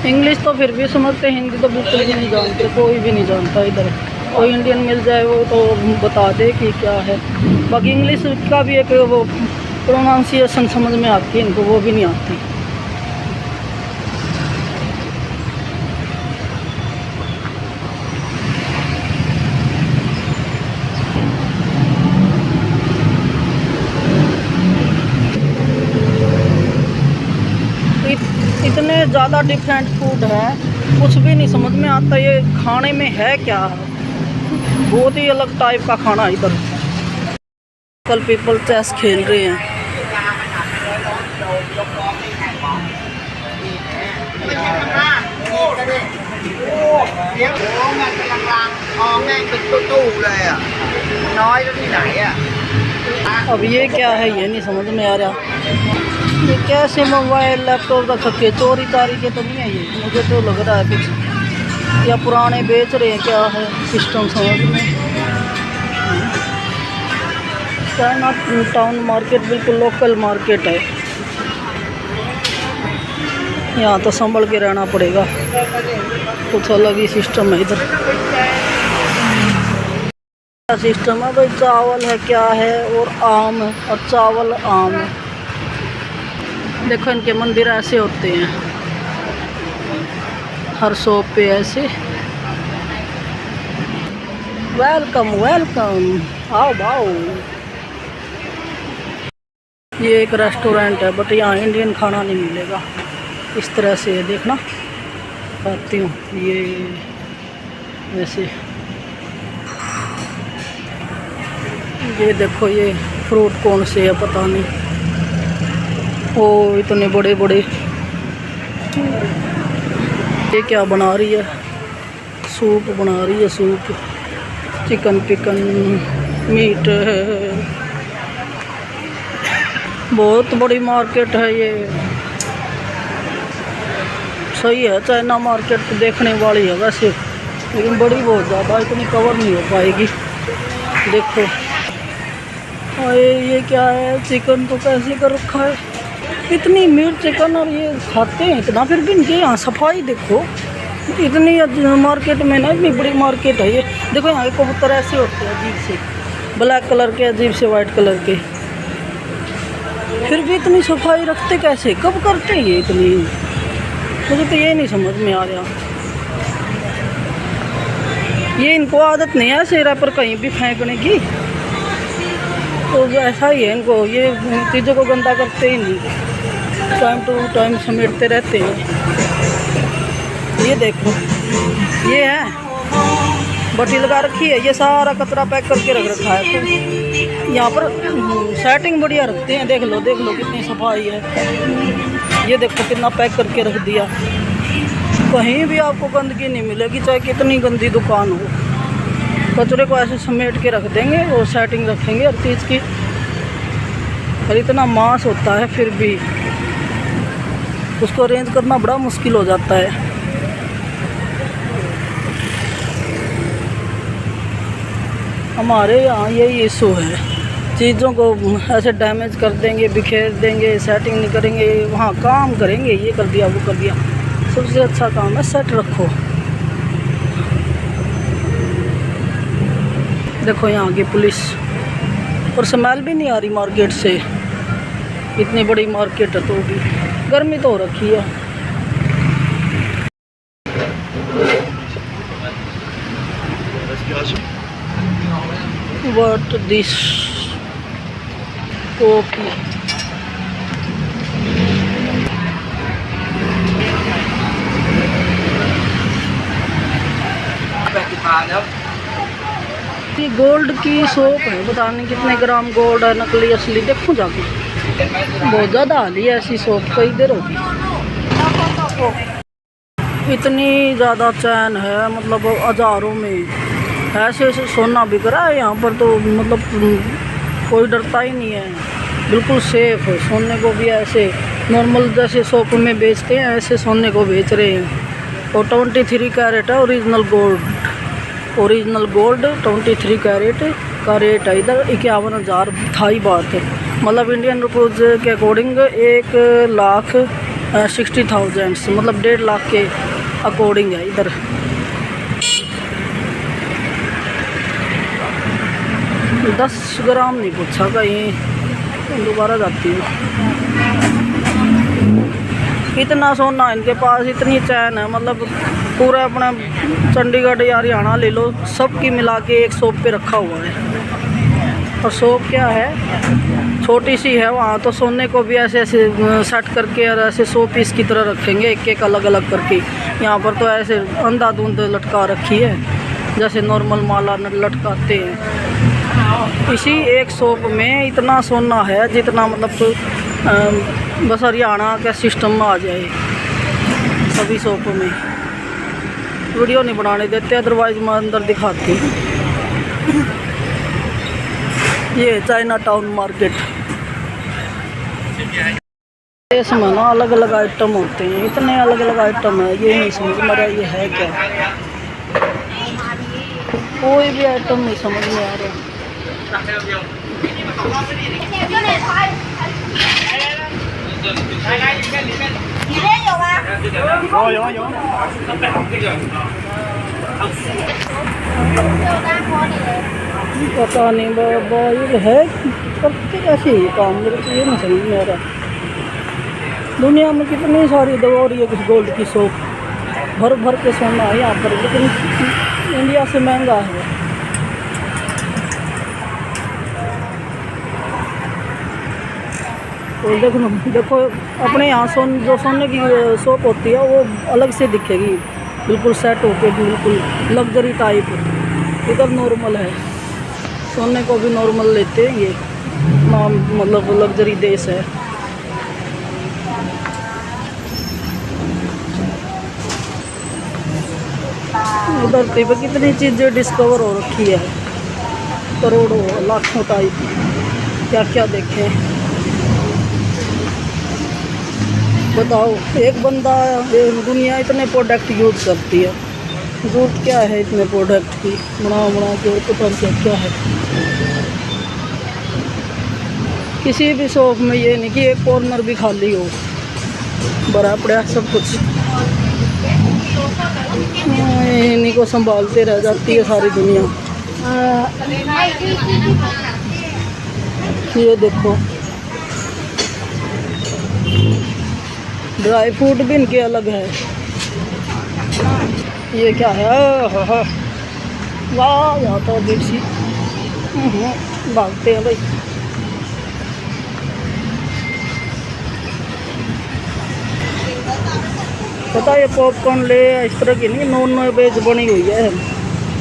इंग्लिश तो फिर भी समझते, हिंदी तो बिल्कुल भी नहीं जानते, कोई भी नहीं जानता। इधर कोई इंडियन मिल जाए वो तो बता दे कि क्या है। बाकी इंग्लिश का भी एक वो प्रोनाउंसिएशन समझ में आती है, इनको वो भी नहीं आती। इतने ज़्यादा डिफरेंट फूड है, कुछ भी नहीं समझ में आता ये खाने में है क्या। बहुत ही अलग टाइप का खाना इधर। कल पीपल चेस खेल रहे हैं। अब ये क्या है ये नहीं समझ में आ रहा। ये कैसे मोबाइल लैपटॉप रख के चोरी चारी के तो नहीं है ये। मुझे तो लग रहा है कुछ या पुराने बेच रहे हैं, क्या है सिस्टम समझ में। चाइना टाउन मार्केट बिल्कुल लोकल मार्केट है। यहाँ तो संभल के रहना पड़ेगा, कुछ अलग ही सिस्टम है इधर। सिस्टम है भाई, चावल है क्या है और आम है, और चावल आम है। देखो इनके मंदिर ऐसे होते हैं, हर शॉप पे ऐसे। वेलकम वेलकम, आओ आओ। ये एक रेस्टोरेंट है बट यहाँ इंडियन खाना नहीं मिलेगा। इस तरह से देखना खाती हूँ ये ऐसे। ये देखो ये फ्रूट कौन से है पता नहीं। ओ इतने बड़े बड़े। ये क्या बना रही है, सूप बना रही है, सूप। चिकन पिकन मीट है। बहुत बड़ी मार्केट है ये। सही है, चाइना मार्केट तो देखने वाली है वैसे, लेकिन बड़ी बहुत ज़्यादा, इतनी कवर नहीं हो पाएगी। देखो और ये क्या है, चिकन तो कैसे कर रखा है। इतनी मीट चिकन और ये खाते हैं इतना, फिर भी इनके यहाँ सफाई देखो। इतनी मार्केट में ना, इतनी बड़ी मार्केट है ये। देखो यहाँ के कबूतर ऐसे होते हैं अजीब से, ब्लैक कलर के, अजीब से वाइट कलर के। फिर भी इतनी सफाई रखते कैसे, कब करते हैं ये इतनी। मुझे तो ये नहीं समझ में आ रहा। ये इनको आदत नहीं है ऐसे रैपर कहीं भी फेंकने की, तो ऐसा ही है इनको। ये चीज़ों को गंदा करते ही नहीं, टाइम टू टाइम समेटते रहते हैं। ये देखो ये है बटी लगा रखी है, ये सारा कचरा पैक करके रख रखा है। तो यहाँ पर सेटिंग बढ़िया रखते हैं। देख लो कितनी सफाई है। ये देखो कितना पैक करके रख दिया। कहीं भी आपको गंदगी नहीं मिलेगी, चाहे कितनी गंदी दुकान हो। कचरे को ऐसे समेट के रख देंगे और सेटिंग रखेंगे हर चीज़ की। और इतना मांस होता है फिर भी उसको अरेंज करना बड़ा मुश्किल हो जाता है। हमारे यहाँ यही इशू है, चीज़ों को ऐसे डैमेज कर देंगे, बिखेर देंगे, सेटिंग नहीं करेंगे। वहाँ काम करेंगे, ये कर दिया वो कर दिया। सबसे अच्छा काम है सेट रखो। देखो यहाँ की पुलिस, और स्मेल भी नहीं आ रही मार्केट से। इतनी बड़ी मार्केट है तो भी गर्मी तो हो रखी है। what this coffee. ये गोल्ड की शॉप है, पता नहीं कितने ग्राम गोल्ड है, नकली असली देखो जाके। बहुत ज़्यादा हाल ही ऐसी शॉप कई देर होगी। इतनी ज़्यादा चैन है, मतलब हज़ारों में ऐसे ऐसे सोना बिक रहा है यहाँ पर, तो मतलब कोई डरता ही नहीं है, बिल्कुल सेफ है। सोने को भी ऐसे नॉर्मल जैसे शॉप में बेचते हैं ऐसे सोने को बेच रहे हैं। और 23 कैरेट है ओरिजिनल गोल्ड। 23 कैरेट का रेट है इधर 51,000 थाई बात है, मतलब इंडियन रुपीज़ के अकॉर्डिंग 1,60,000, मतलब 1.5 लाख के अकॉर्डिंग है इधर। दस ग्राम नहीं पूछा कहीं, दोबारा जाती है। इतना सोना इनके पास, इतनी चैन है, मतलब पूरा अपना चंडीगढ़ या हरियाणा ले लो, सबकी मिला के एक शॉप पे रखा हुआ है। और शॉप क्या है, छोटी सी है, वहाँ तो सोने को भी ऐसे ऐसे सेट करके और ऐसे 100 पीस की तरह रखेंगे, एक एक अलग अलग करके। यहाँ पर तो ऐसे अंधाधुंध लटका रखी है, जैसे नॉर्मल माला लटकाते हैं। इसी एक शॉप में इतना सोना है जितना मतलब बस हरियाणा का सिस्टम में आ जाए सभी शॉपों में। वीडियो नहीं बनाने देते, अदरवाइज मैं अंदर दिखाती हूँ। ये चाइना टाउन मार्केट, इसमें ना अलग अलग आइटम होते हैं, इतने अलग अलग आइटम है, ये नहीं समझ में आ रहा ये है क्या। कोई भी आइटम नहीं समझ में आ रहा। पता नहीं बाबा ये है करते कैसे ये काम, मेरे को ये नहीं समझ में आ रहा। दुनिया में कितनी सारी दवा हो रही है, कुछ गोल्ड की शॉप भर भर के सोना है यहाँ पर, लेकिन इंडिया से महंगा है। तो देखो अपने यहाँ जो सोने की शॉप होती है वो अलग से दिखेगी, बिल्कुल सेट होके, बिल्कुल लग्जरी टाइप। इधर नॉर्मल है, सोने को भी नॉर्मल लेते हैं, ये नाम मतलब लग्जरी देश है। धरती पर कितनी चीज़ें डिस्कवर हो रखी है, करोड़ों लाखों टाइप, क्या क्या देखें बताओ। एक बंदा दुनिया इतने प्रोडक्ट यूज़ करती है, जरूरत क्या है इतने प्रोडक्ट की, बना के पता नहीं क्या है। किसी भी शॉप में ये नहीं कि एक कॉर्नर भी खाली हो, भरा पड़ा सब कुछ। इन्हीं को संभालते रह जाती है सारी दुनिया। ये देखो ड्राई फ्रूट भी इनके अलग है। ये क्या है, वाह यहाँ तो अजीब सी भागते हैं भाई। पता ये पॉपकॉर्न ले इस तरह की नहीं, नॉन वेज बनी हुई है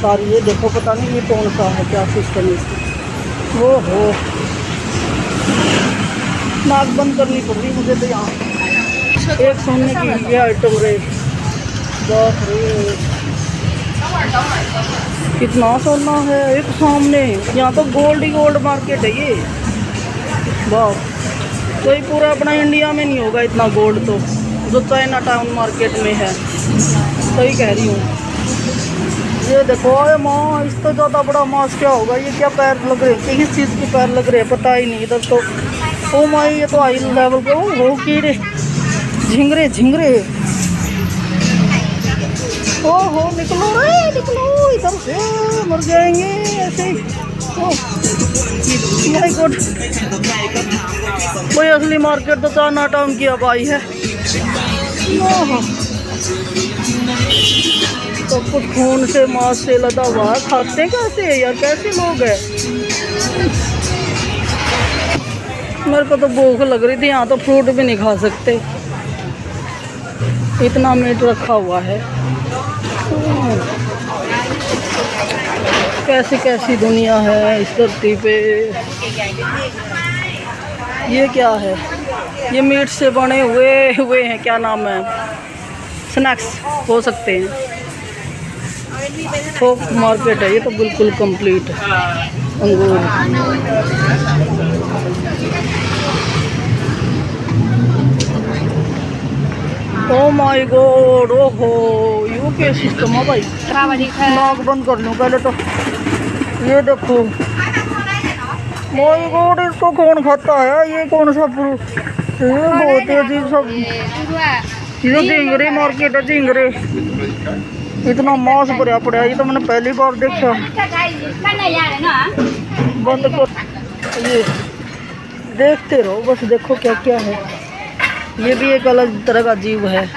सारी। ये देखो पता नहीं ये कौन सा है, क्या सिस्टम है इसका। वो हो नाक बंद करनी पड़ रही मुझे तो। यहाँ एक सोने की ये आइटम रे, बाप रे कितना सोना है एक सामने। यहाँ तो गोल्ड ही गोल्ड मार्केट है ये, बाप। कोई पूरा अपना इंडिया में नहीं होगा इतना गोल्ड तो, जो चाइना टाउन मार्केट में है, सही कह रही हूँ। ये देखो अरे माँ, इस तो ज़्यादा बड़ा मास क्या होगा, ये क्या पैर लग रहे हैं, किस चीज़ के पैर लग रहे हैं पता ही नहीं। इधर तो ओ माई, ये तो हाई लेवल के वो कीड़े, झिंगरे झिंगरे। ओहो निकलो रे निकलो इधर से, मर जाएंगे ऐसे ही। माय गॉड, कोई असली मार्केट तो चाइना टाउन की अब आई है। सब कुछ खून से मांस से लदा हुआ है। खाते कैसे है यार, कैसे लोग हैं? मेरे को तो भूख लग रही थी, यहाँ तो फ्रूट भी नहीं खा सकते, इतना मीट रखा हुआ है। कैसी कैसी दुनिया है इस धरती पे। ये क्या है? ये मीट से बने हुए हैं, क्या नाम है, स्नैक्स हो सकते हैं। थोक मार्केट है ये तो बिल्कुल कंप्लीट है। अंगूर, ओ माय गॉड, ओहो यू के सिस्टम है भाई। नाक बंद कर लूँ पहले तो। ये देखो, माय गॉड, इसको कौन खाता है? ये कौन सा फ्रूट? ये बहुत अजीब सब। ये झिंगरे मार्केट है, झिंगरे। इतना मांस भरा पड़ा है, ये तो मैंने पहली बार देखा। बंद कर, ये देखते रहो बस, देखो क्या क्या है। ये भी एक अलग तरह का जीव है,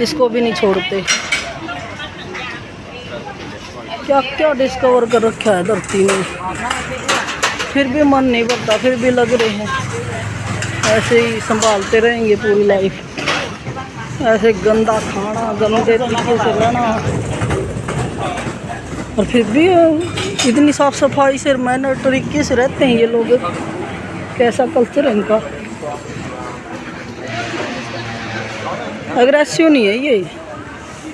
इसको भी नहीं छोड़ते। क्या क्या डिस्कवर कर रखा है धरती में, फिर भी मन नहीं भरता, फिर भी लग रहे हैं। ऐसे ही संभालते रहेंगे पूरी लाइफ, ऐसे गंदा खाना, गंदे तरीके से रहना, और फिर भी इतनी साफ सफाई से मैनर तरीके से रहते हैं ये लोग। कैसा कल्चर है इनका। अग्रेसिव नहीं है ये,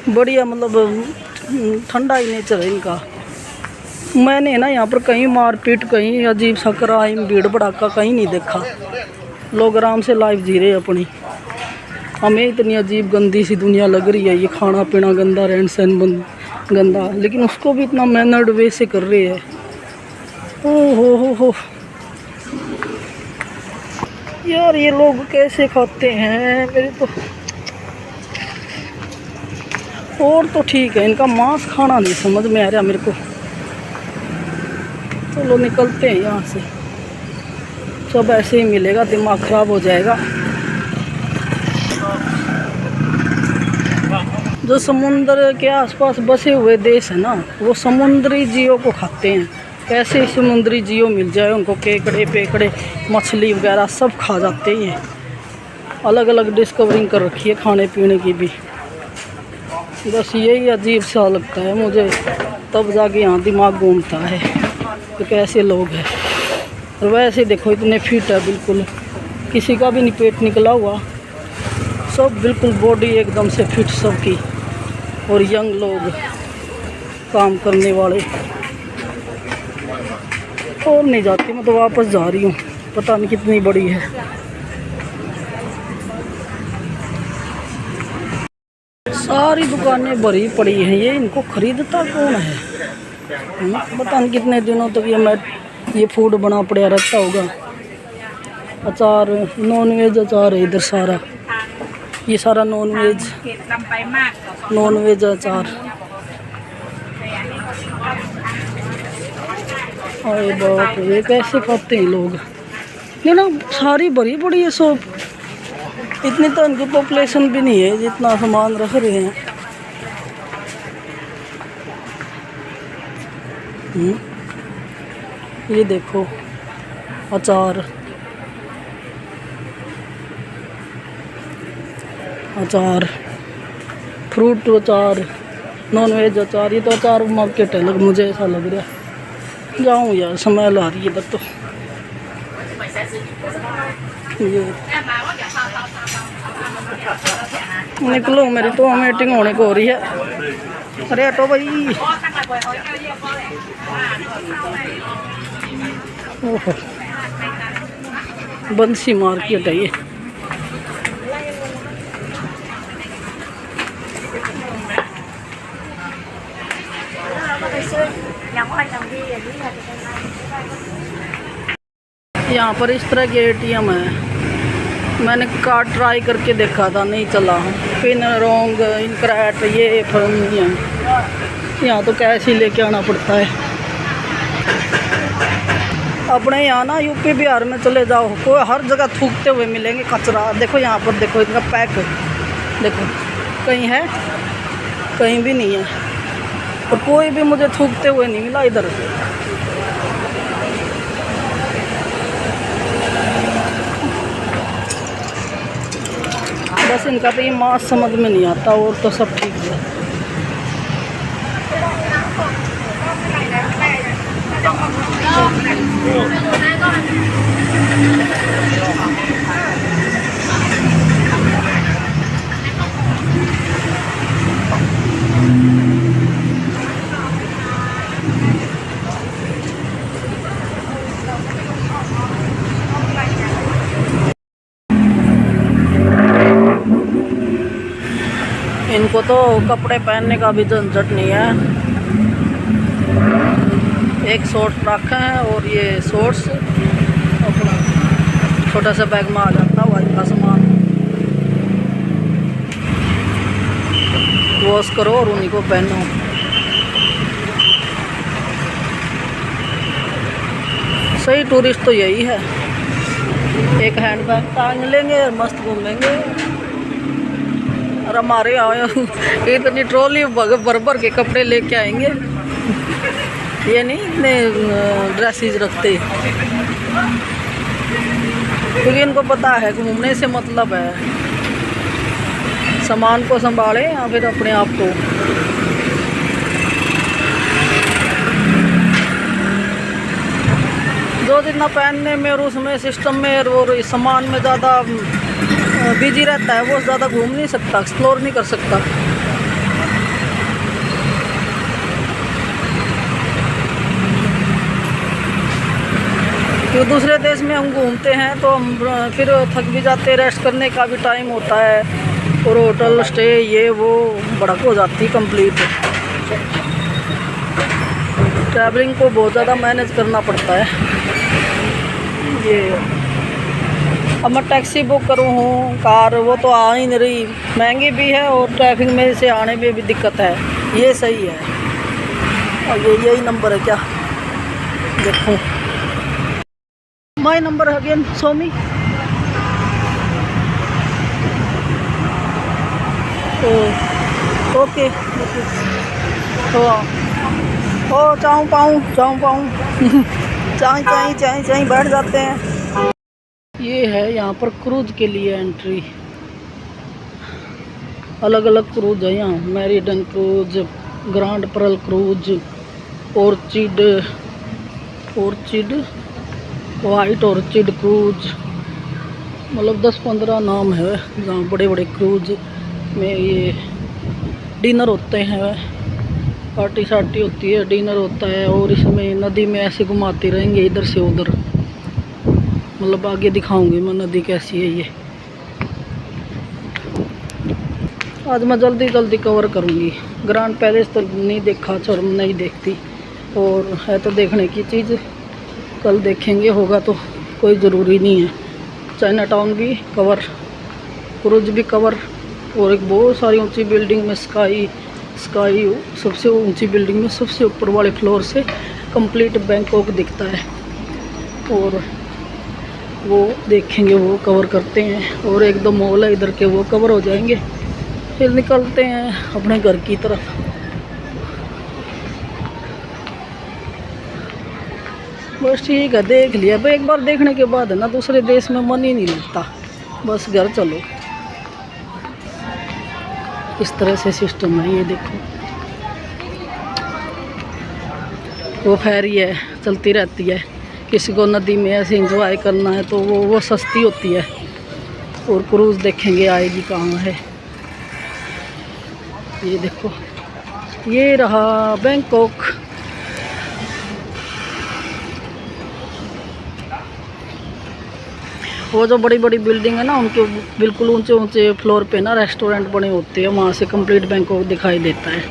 बढ़िया, मतलब ठंडा ही नेचर है इनका। मैंने ना यहाँ पर कहीं मारपीट, कहीं अजीब सा क्राइम, भीड़ भड़ाका कहीं नहीं देखा। लोग आराम से लाइफ जी रहे अपनी। हमें इतनी अजीब गंदी सी दुनिया लग रही है, ये खाना पीना गंदा, रहन सहन गंदा, लेकिन उसको भी इतना मैनर्ड वे से कर रहे हैं। ओ हो यार, ये लोग कैसे खाते हैं? मेरे तो और तो ठीक है, इनका मांस खाना नहीं समझ में आ रहा मेरे को। चलो निकलते हैं यहाँ से, सब ऐसे ही मिलेगा, दिमाग ख़राब हो जाएगा। जो समुद्र के आसपास बसे हुए देश है ना, वो समुद्री जीवों को खाते हैं। कैसे समुद्री जीव मिल जाए उनको, केकड़े पेकड़े मछली वगैरह सब खा जाते हैं। अलग अलग डिस्कवरिंग कर रखी है खाने पीने की भी। बस यही अजीब सा लगता है मुझे, तब जाके यहाँ दिमाग घूमता है तो कैसे लोग हैं। और वैसे देखो इतने फिट है, बिल्कुल किसी का भी नहीं पेट निकला हुआ, सब बिल्कुल बॉडी एकदम से फिट सबकी। और यंग लोग, काम करने वाले। और नहीं जाती, मैं तो वापस जा रही हूँ, पता नहीं कितनी बड़ी है। सारी दुकानें भरी पड़ी हैं, ये इनको खरीदता कौन है? पता नहीं कितने दिनों तक ये फूड बना पड़ा रहता होगा। अचार, नॉन वेज अचार है इधर सारा, ये सारा नॉन वेज अचार। अरे बाप रे, कैसे खाते हैं लोग? ये ना सारी भरी पड़ी है शॉप, इतनी तो इनकी पॉपुलेशन भी नहीं है जितना सामान रख रहे हैं। ये देखो अचार, फ्रूट अचार, नॉन वेज अचार। ये तो अचार मार्केट है मुझे ऐसा लग रहा है। जाऊँ यार, समय ला रही है बस। तो ये निकलो, मेरी तो मीटिंग होने को हो रही है। अरे हटो भाई। ओहो, बंसी मार्केट है ये। यहाँ पर इस तरह के ATM है। मैंने कार्ड ट्राई करके देखा था, नहीं चला। पिन रॉन्ग, इनकरेक्ट, ये फर्म नहीं है। यहाँ तो कैश ही लेके आना पड़ता है। अपने यहाँ ना यूपी बिहार में चले जाओ, कोई हर जगह थूकते हुए मिलेंगे कचरा। देखो यहाँ पर, देखो इनका पैक, देखो कहीं है कहीं भी नहीं है, और कोई भी मुझे थूकते हुए नहीं मिला इधर। बस इनका तो ये मास समझ में नहीं आता, और तो सब ठीक है। इनको तो कपड़े पहनने का भी झंझट नहीं है, एक शॉर्ट रखा है और ये शॉर्ट्स अपना छोटा सा बैग में आ जाता है वाइफ का सामान, वॉश करो और उन्हीं को पहनो। सही टूरिस्ट तो यही है, एक हैंड बैग टांग लेंगे, मस्त घूमेंगे। और हमारे यहाँ इतनी ट्रॉली भर भर के कपड़े लेके आएंगे, ये नहीं इतने ड्रेसेस रखते, क्योंकि इनको पता है घूमने से मतलब है सामान को संभालें या फिर अपने आप को। जो जितना पहनने में और उसमें सिस्टम में और सामान में ज़्यादा बिजी रहता है, वो ज़्यादा घूम नहीं सकता, एक्सप्लोर नहीं कर सकता। क्योंकि दूसरे देश में हम घूमते हैं तो हम फिर थक भी जाते हैं, रेस्ट करने का भी टाइम होता है, और होटल स्टे ये वो बड़क हो जाती है कंप्लीट। ट्रैवलिंग को बहुत ज़्यादा मैनेज करना पड़ता है। ये अब मैं टैक्सी बुक करूँ हूँ, कार, वो तो आ ही नहीं रही, महंगी भी है और ट्रैफिक में से आने में भी दिक्कत है। ये सही है, और यही नंबर है क्या, देखो my number again, show me. Okay ओ चाहूँ पाऊँ चाहे बैठ जाते हैं। ये है यहाँ पर क्रूज के लिए एंट्री, अलग अलग क्रूज है यहाँ, Meridian cruise, grand pearl cruise, orchid, white orchid cruise, मतलब 10-15 नाम है जहाँ बड़े बड़े क्रूज में ये डिनर होते हैं, पार्टी शार्टी होती है, डिनर होता है, और इसमें नदी में ऐसे घुमाते रहेंगे इधर से उधर, मतलब आगे दिखाऊंगी मैं नदी कैसी है। ये आज मैं जल्दी कवर करूंगी। ग्रैंड पैलेस तो नहीं देखा, चरम नहीं देखती, और है तो देखने की चीज़, कल देखेंगे, होगा तो कोई ज़रूरी नहीं है। चाइना टाउन भी कवर, क्रूज भी कवर, और एक बहुत सारी ऊंची बिल्डिंग में स्काई सबसे ऊंची बिल्डिंग में सबसे ऊपर वाले फ्लोर से कंप्लीट बैंकॉक दिखता है, और वो देखेंगे, वो कवर करते हैं। और एक दो मॉल है इधर के, वो कवर हो जाएंगे, फिर निकलते हैं अपने घर की तरफ। बस ठीक है, देख लिया भाई, एक बार देखने के बाद है ना दूसरे देश में मन ही नहीं लगता, बस घर चलो। इस तरह से सिस्टम है, ये देखो वो फेरी है, चलती रहती है। किसी को नदी में ऐसे एंजॉय करना है तो वो सस्ती होती है, और क्रूज़ देखेंगे आएगी कहाँ है। ये देखो, ये रहा बैंकॉक। वो जो बड़ी बड़ी बिल्डिंग है ना, उनके बिल्कुल ऊंचे ऊंचे फ्लोर पे ना रेस्टोरेंट बने होते हैं, वहाँ से कंप्लीट बैंकॉक दिखाई देता है।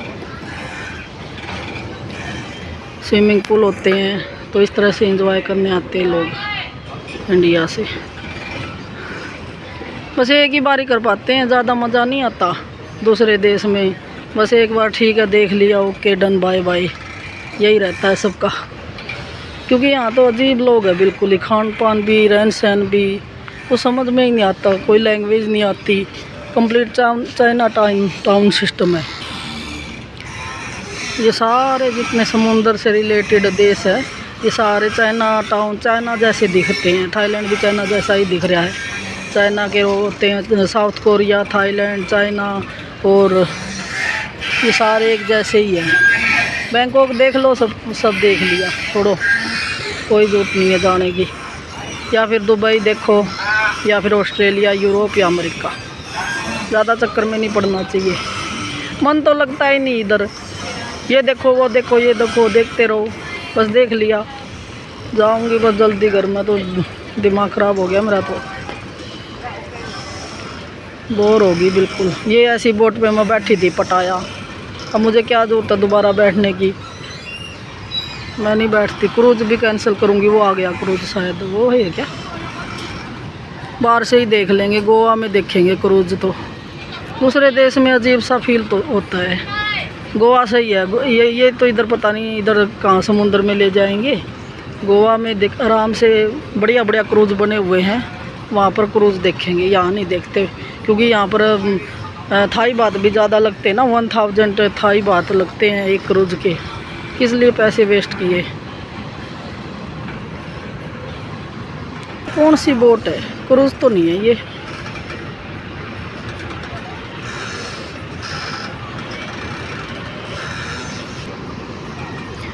स्विमिंग पूल होते हैं, तो इस तरह से एंजॉय करने आते हैं लोग इंडिया से। बस एक ही बार ही कर पाते हैं, ज़्यादा मज़ा नहीं आता दूसरे देश में। बस एक बार ठीक है, देख लिया, ओके डन, बाय बाय, यही रहता है सबका। क्योंकि यहाँ तो अजीब लोग हैं बिल्कुल ही, खान पान भी, रहन सहन भी, वो समझ में ही नहीं आता, कोई लैंग्वेज नहीं आती, कंप्लीट चाइना टाउन सिस्टम है। ये सारे जितने समुंदर से रिलेटेड देश है, ये सारे चाइना टाउन चाइना जैसे दिखते हैं। थाईलैंड भी चाइना जैसा ही दिख रहा है। चाइना के होते हैं, साउथ कोरिया, थाईलैंड, चाइना, और ये सारे एक जैसे ही हैं। बैंकॉक देख लो, सब देख लिया, छोड़ो, कोई ज़रूरत नहीं है जाने की। या फिर दुबई देखो, या फिर ऑस्ट्रेलिया, यूरोप या अमेरिका। ज़्यादा चक्कर में नहीं पड़ना चाहिए, मन तो लगता ही नहीं इधर। ये देखो, वो देखो, ये देखो, देखते रहो, बस देख लिया। जाऊंगी बस जल्दी घर में, तो दिमाग ख़राब हो गया मेरा, तो बोर होगी बिल्कुल। ये ऐसी बोट पे मैं बैठी थी पटाया, अब मुझे क्या ज़रूरत है दोबारा बैठने की, मैं नहीं बैठती। क्रूज़ भी कैंसिल करूँगी, वो आ गया क्रूज़, शायद वो है क्या, बाहर से ही देख लेंगे, गोवा में देखेंगे क्रूज़। तो दूसरे देश में अजीब सा फील तो होता है। गोवा सही है, ये तो इधर पता नहीं इधर कहाँ समुंदर में ले जाएंगे। गोवा में देख आराम से बढ़िया बढ़िया क्रूज़ बने हुए हैं, वहाँ पर क्रूज़ देखेंगे। यहाँ नहीं देखते, क्योंकि यहाँ पर थाई बात भी ज़्यादा लगते हैं ना, 1000 थाई बात लगते हैं एक क्रूज़ के, किस लिए पैसे वेस्ट किए। कौन सी बोट है, क्रूज़ तो नहीं है ये।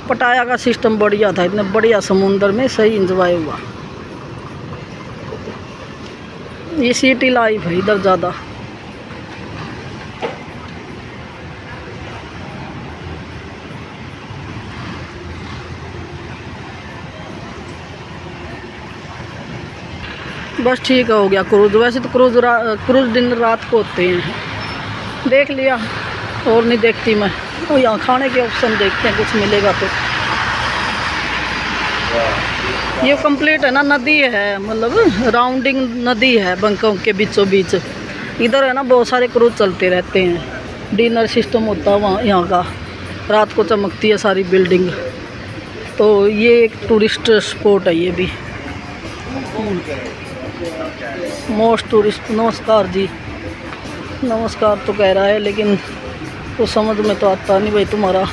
पटाया का सिस्टम बढ़िया था, इतने बढ़िया समुंदर में सही एंजॉय हुआ। ये सिटी लाइफ है इधर ज़्यादा। बस ठीक हो गया क्रूज़। वैसे तो क्रूज़ दिन रात को होते हैं, देख लिया, और नहीं देखती मैं। और यहाँ खाने के ऑप्शन देखते हैं, कुछ मिलेगा तो। ये कंप्लीट है ना, नदी है, मतलब राउंडिंग नदी है बैंकॉक के बीचों बीच। इधर है ना बहुत सारे क्रूज़ चलते रहते हैं, डिनर सिस्टम होता है वहाँ, यहाँ का रात को चमकती है सारी बिल्डिंग। तो ये एक टूरिस्ट स्पॉट है ये भी। मोस्ट टूरिस्ट, नमस्कार जी, नमस्कार तो कह रहा है, लेकिन तो समझ में तो आता नहीं भाई, तुम्हारा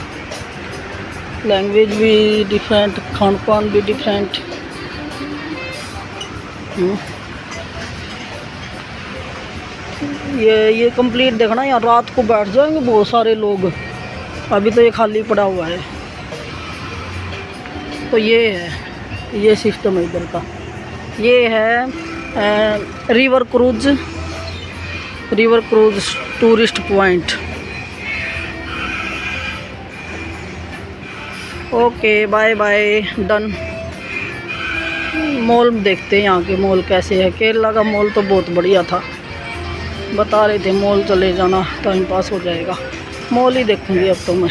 लैंग्वेज भी डिफरेंट, खान पान भी डिफरेंट। ये कंप्लीट देखना, यहाँ रात को बैठ जाएंगे बहुत सारे लोग। अभी तो ये खाली पड़ा हुआ है। तो ये है, ये सिस्टम है इधर का। ये है river cruise tourist point. Okay, bye bye, done. Mall देखते हैं यहाँ के मॉल कैसे है। केरला का मॉल तो बहुत बढ़िया था, बता रहे थे मॉल चले जाना, टाइम पास हो जाएगा। मॉल ही देखूँगी अब तो मैं।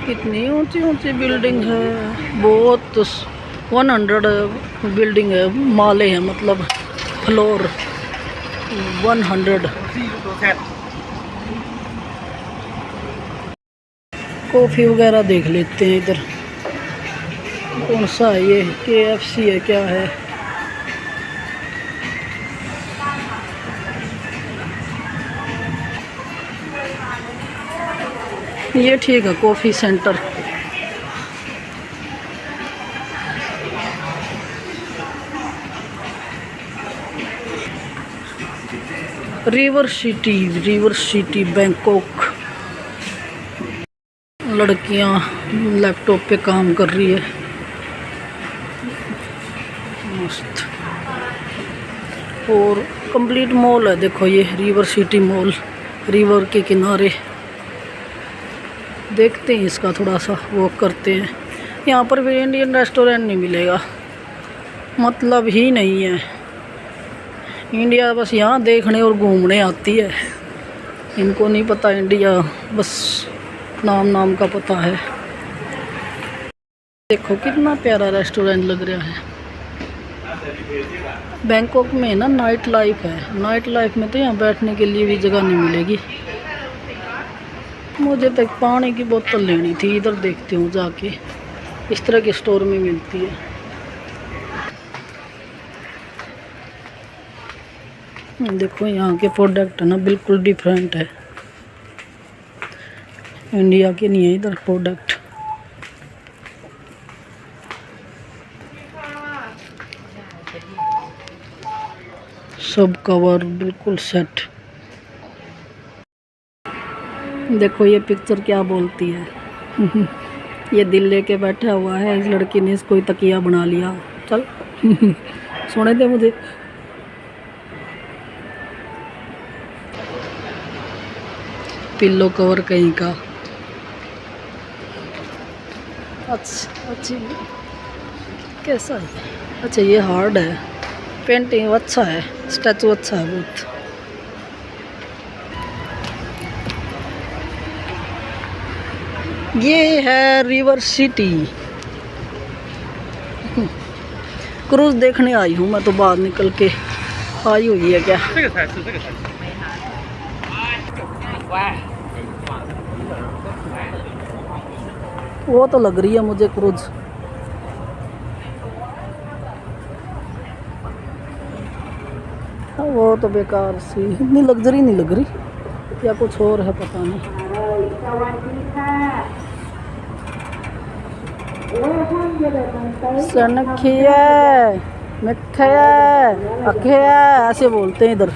कितनी ऊंची ऊंची बिल्डिंग है, बहुत 100 बिल्डिंग है, माले हैं, मतलब फ्लोर 100। कॉफ़ी वगैरह देख लेते हैं इधर, कौन सा है ये, KFC है क्या है। ये ठीक है, coffee centre. River city Bangkok. लड़कियां लैपटॉप पे काम कर रही है, मस्त। और कंप्लीट मॉल है, देखो ये रिवर सिटी मॉल, रिवर के किनारे। देखते हैं इसका, थोड़ा सा वॉक करते हैं। यहाँ पर भी इंडियन रेस्टोरेंट नहीं मिलेगा, मतलब ही नहीं है। इंडिया बस यहाँ देखने और घूमने आती है, इनको नहीं पता इंडिया, बस नाम का पता है। देखो कितना प्यारा रेस्टोरेंट लग रहा है। बैंकॉक में ना नाइट लाइफ है, नाइट लाइफ में तो यहाँ बैठने के लिए भी जगह नहीं मिलेगी। मुझे तो एक पानी की बोतल लेनी थी, इधर देखती हूँ जाके, इस तरह के स्टोर में मिलती है। देखो यहाँ के प्रोडक्ट है ना बिल्कुल डिफरेंट है, इंडिया के नहीं है इधर प्रोडक्ट। सब कवर बिल्कुल सेट। देखो ये पिक्चर क्या बोलती है। ये दिल लेके बैठा हुआ है, इस लड़की ने इसको तकिया बना लिया। चल सोने दे मुझे। पिल्लो कवर कहीं का। अच्छा कैसा है? अच्छा ये हार्ड है, पेंटिंग अच्छा है, स्टैचू अच्छा है बहुत। ये है रिवर सिटी। क्रूज देखने आई हूँ मैं तो, बाहर निकल के आई हुई है क्या? वो तो लग रही है मुझे क्रूज। वो तो बेकार सी, इतनी लग्जरी नहीं लग रही, या कुछ और है पता नहीं। सनखिया मिठिया अखिया ऐसे बोलते हैं इधर।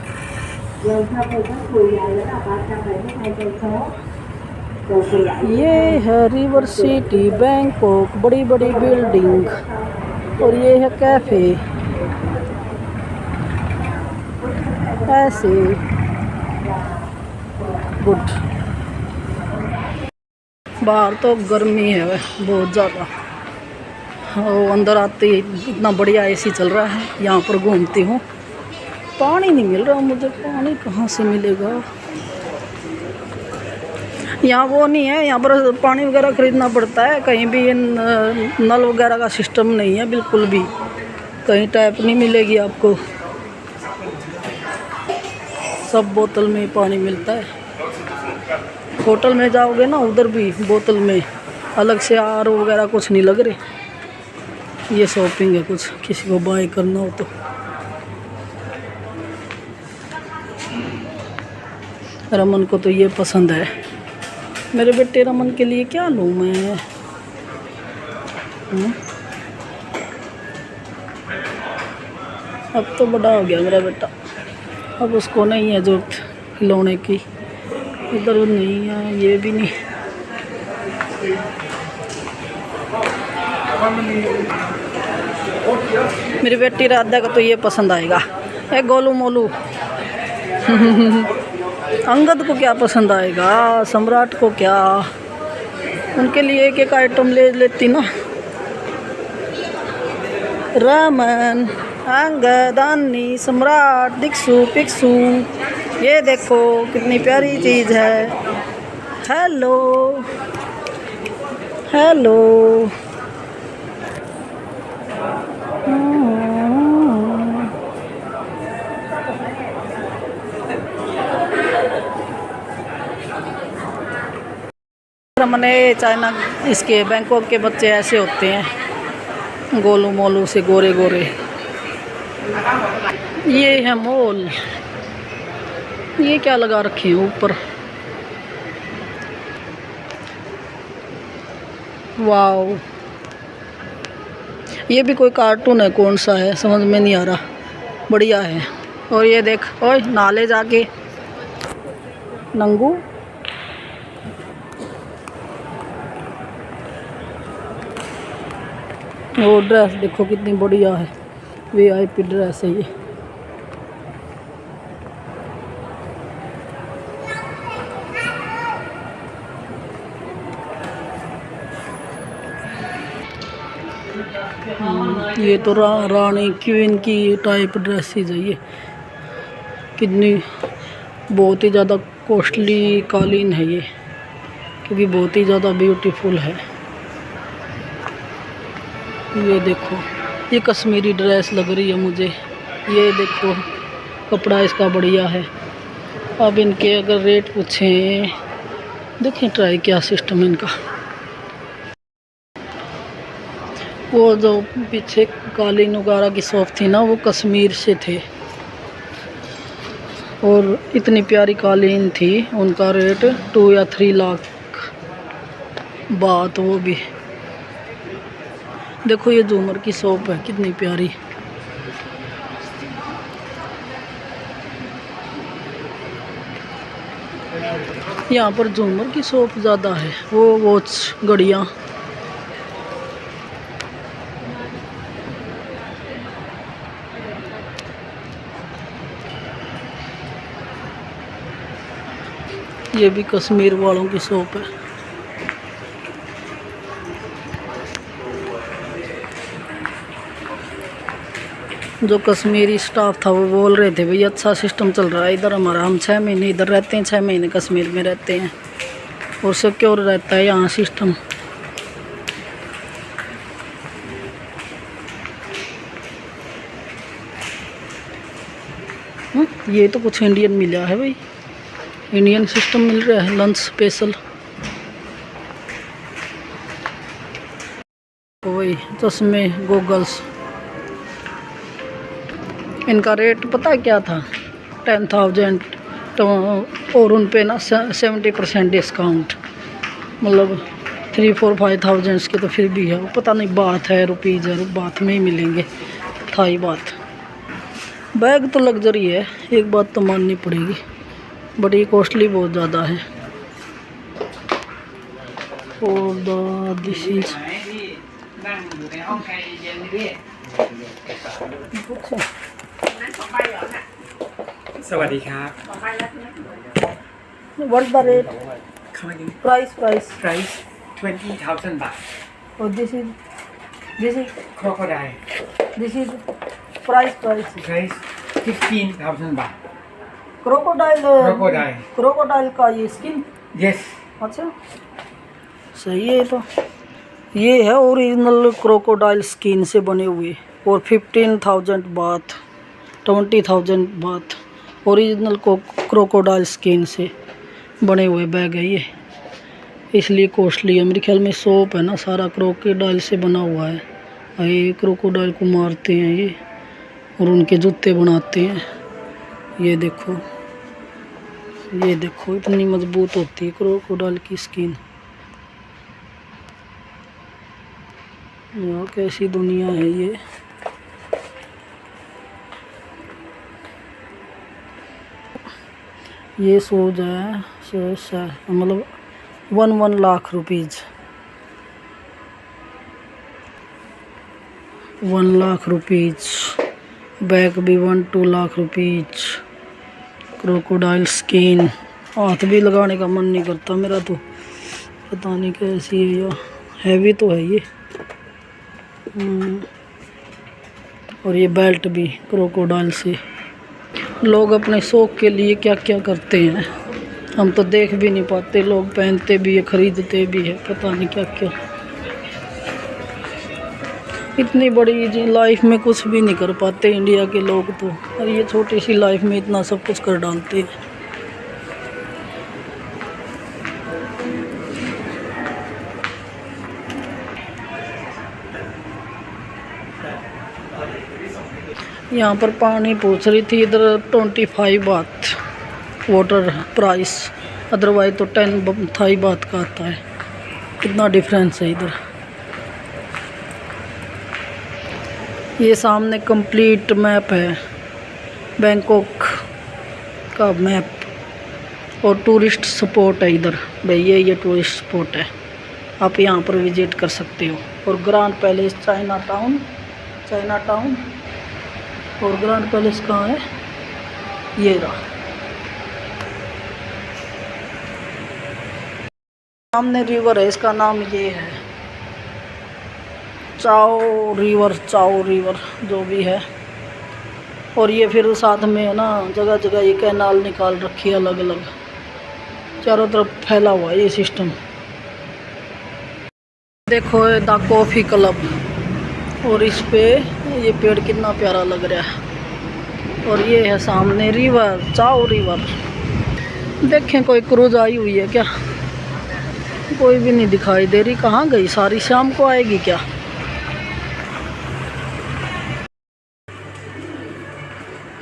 ये है रिवर सिटी बैंकॉक, बड़ी बड़ी बिल्डिंग, और ये है कैफे ऐसे। गुड। बाहर तो गर्मी है बहुत ज़्यादा, और अंदर आते ही इतना बढ़िया एसी चल रहा है। यहाँ पर घूमती हूँ, पानी नहीं मिल रहा मुझे, पानी कहाँ से मिलेगा? यहाँ वो नहीं है, यहाँ पर पानी वगैरह ख़रीदना पड़ता है। कहीं भी नल वगैरह का सिस्टम नहीं है बिल्कुल भी, कहीं टैप नहीं मिलेगी आपको, सब बोतल में पानी मिलता है। होटल में जाओगे ना, उधर भी बोतल में, अलग से आर वगैरह कुछ नहीं लग रहे। ये शॉपिंग है, कुछ किसी को बाय करना हो तो। रमन को तो ये पसंद है। मेरे बेटे रमन के लिए क्या लूँ मैं? अब तो बड़ा हो गया मेरा बेटा, अब उसको नहीं है जरूरत खिलौने की। इधर नहीं है, ये भी नहीं। मेरी बेटी राधा को तो ये पसंद आएगा, ए गोलू मोलू। अंगद को क्या पसंद आएगा, सम्राट को क्या? उनके लिए एक एक आइटम ले लेती ना। रमन, अंगद, अन्नी, सम्राट, दिक्सू, पिक्सू, ये देखो कितनी प्यारी चीज़ है। Hello hello. हमने चाइना, इसके बैंकॉक के बच्चे ऐसे होते हैं, गोलू मोलू से गोरे गोरे। ये है मॉल। ये क्या लगा रखे हैं ऊपर? वाओ, ये भी कोई कार्टून है, कौन सा है समझ में नहीं आ रहा, बढ़िया है। और ये देख, ओए नाले जाके नंगू। वो ड्रेस देखो कितनी बढ़िया है, VIP ड्रेस है ये। ये तो रानी क्वीन की टाइप ड्रेसेज है ये। कितनी बहुत ही ज़्यादा कॉस्टली कालीन है ये, क्योंकि बहुत ही ज़्यादा ब्यूटीफुल है। ये देखो, ये कश्मीरी ड्रेस लग रही है मुझे। ये देखो कपड़ा इसका बढ़िया है। अब इनके अगर रेट पूछें देखें ट्राई क्या सिस्टम है इनका। वो जो पीछे कालीन वगैरह की शॉप थी ना, वो कश्मीर से थे और इतनी प्यारी कालीन थी, उनका रेट 2 या 3 लाख बात। वो भी देखो ये झूमर की शॉप है कितनी प्यारी। यहाँ पर झूमर की शॉप ज़्यादा है, वो वॉच घड़ियाँ। ये भी कश्मीर वालों की शॉप है। जो कश्मीरी स्टाफ था वो बोल रहे थे भाई अच्छा सिस्टम चल रहा है इधर हमारा, हम 6 महीने इधर रहते हैं, 6 महीने कश्मीर में रहते हैं और सिक्योर रहता है यहाँ सिस्टम। ये तो कुछ इंडियन मिला है भाई, इंडियन सिस्टम मिल रहा है लंच स्पेशल। वही चश्मे गॉगल्स, इनका रेट पता है क्या था? 10,000 तो, और उन पे ना 70% डिस्काउंट, मतलब 3-4-5,000 के तो फिर भी है। वो पता नहीं बात है रुपीज़ है, बात में ही मिलेंगे थाई बात। बैग तो लग्जरी है, एक बात तो माननी पड़ेगी, बड़ी कॉस्टली बहुत ज़्यादा है। और this is Sawadee krab. What the rate? Come again. Price Price 20,000 baht. और this is Crocodile. Price Price 15,000 baht. Crocodile का ये स्किन। Yes. अच्छा सही है। तो ये है ओरिजिनल क्रोकोडाइल स्किन से बने हुए और 15,000 बात, 20,000 बात। ओरिजिनल क्रोकोडाइल स्किन से बने हुए बैग है ये, इसलिए कॉस्टली है। मेरे ख्याल में सोप है ना, सारा क्रोकोडाइल से बना हुआ है। ये क्रोकोडाइल को मारते हैं ये और उनके जूते बनाते हैं। ये देखो इतनी मजबूत होती है क्रोकोडाइल की स्किन। यहाँ कैसी दुनिया है ये। ये शूज है मतलब 1 lakh rupees, 1 lakh rupees. Bag भी 1-2 लाख रुपीज़। क्रोकोडाइल स्किन, हाथ भी लगाने का मन नहीं करता मेरा तो, पता नहीं कैसी है या हैवी तो है ये। और ये बेल्ट भी क्रोकोडाइल से। लोग अपने शौक़ के लिए क्या क्या करते हैं, हम तो देख भी नहीं पाते। लोग पहनते भी है, ख़रीदते भी है, पता नहीं क्या क्या। इतनी बड़ी लाइफ में कुछ भी नहीं कर पाते इंडिया के लोग तो, और ये छोटी सी लाइफ में इतना सब कुछ कर डालते हैं। यहाँ पर पानी पूछ रही थी, इधर 25 बात वाटर प्राइस, अदरवाइज तो 10 थाई बात का आता है। कितना डिफरेंस है इधर। ये सामने कंप्लीट मैप है, बैंकॉक का मैप और टूरिस्ट स्पॉट है इधर भाई। ये टूरिस्ट स्पॉट है, आप यहाँ पर विजिट कर सकते हो। और ग्रैंड पैलेस चाइना टाउन। और ग्रैंड पैलेस कहाँ है? ये रहा सामने। रिवर है, इसका नाम ये है चाओ रिवर जो भी है। और ये फिर साथ में है ना, जगह जगह ये कैनाल निकाल रखी है अलग अलग, चारों तरफ फैला हुआ है ये सिस्टम। देखो द कॉफ़ी क्लब, और इस पे ये पेड़ कितना प्यारा लग रहा है। और ये है सामने रिवर, चाओ रिवर। देखें कोई क्रूज आई हुई है क्या? कोई भी नहीं दिखाई दे रही, कहाँ गई सारी? शाम को आएगी क्या?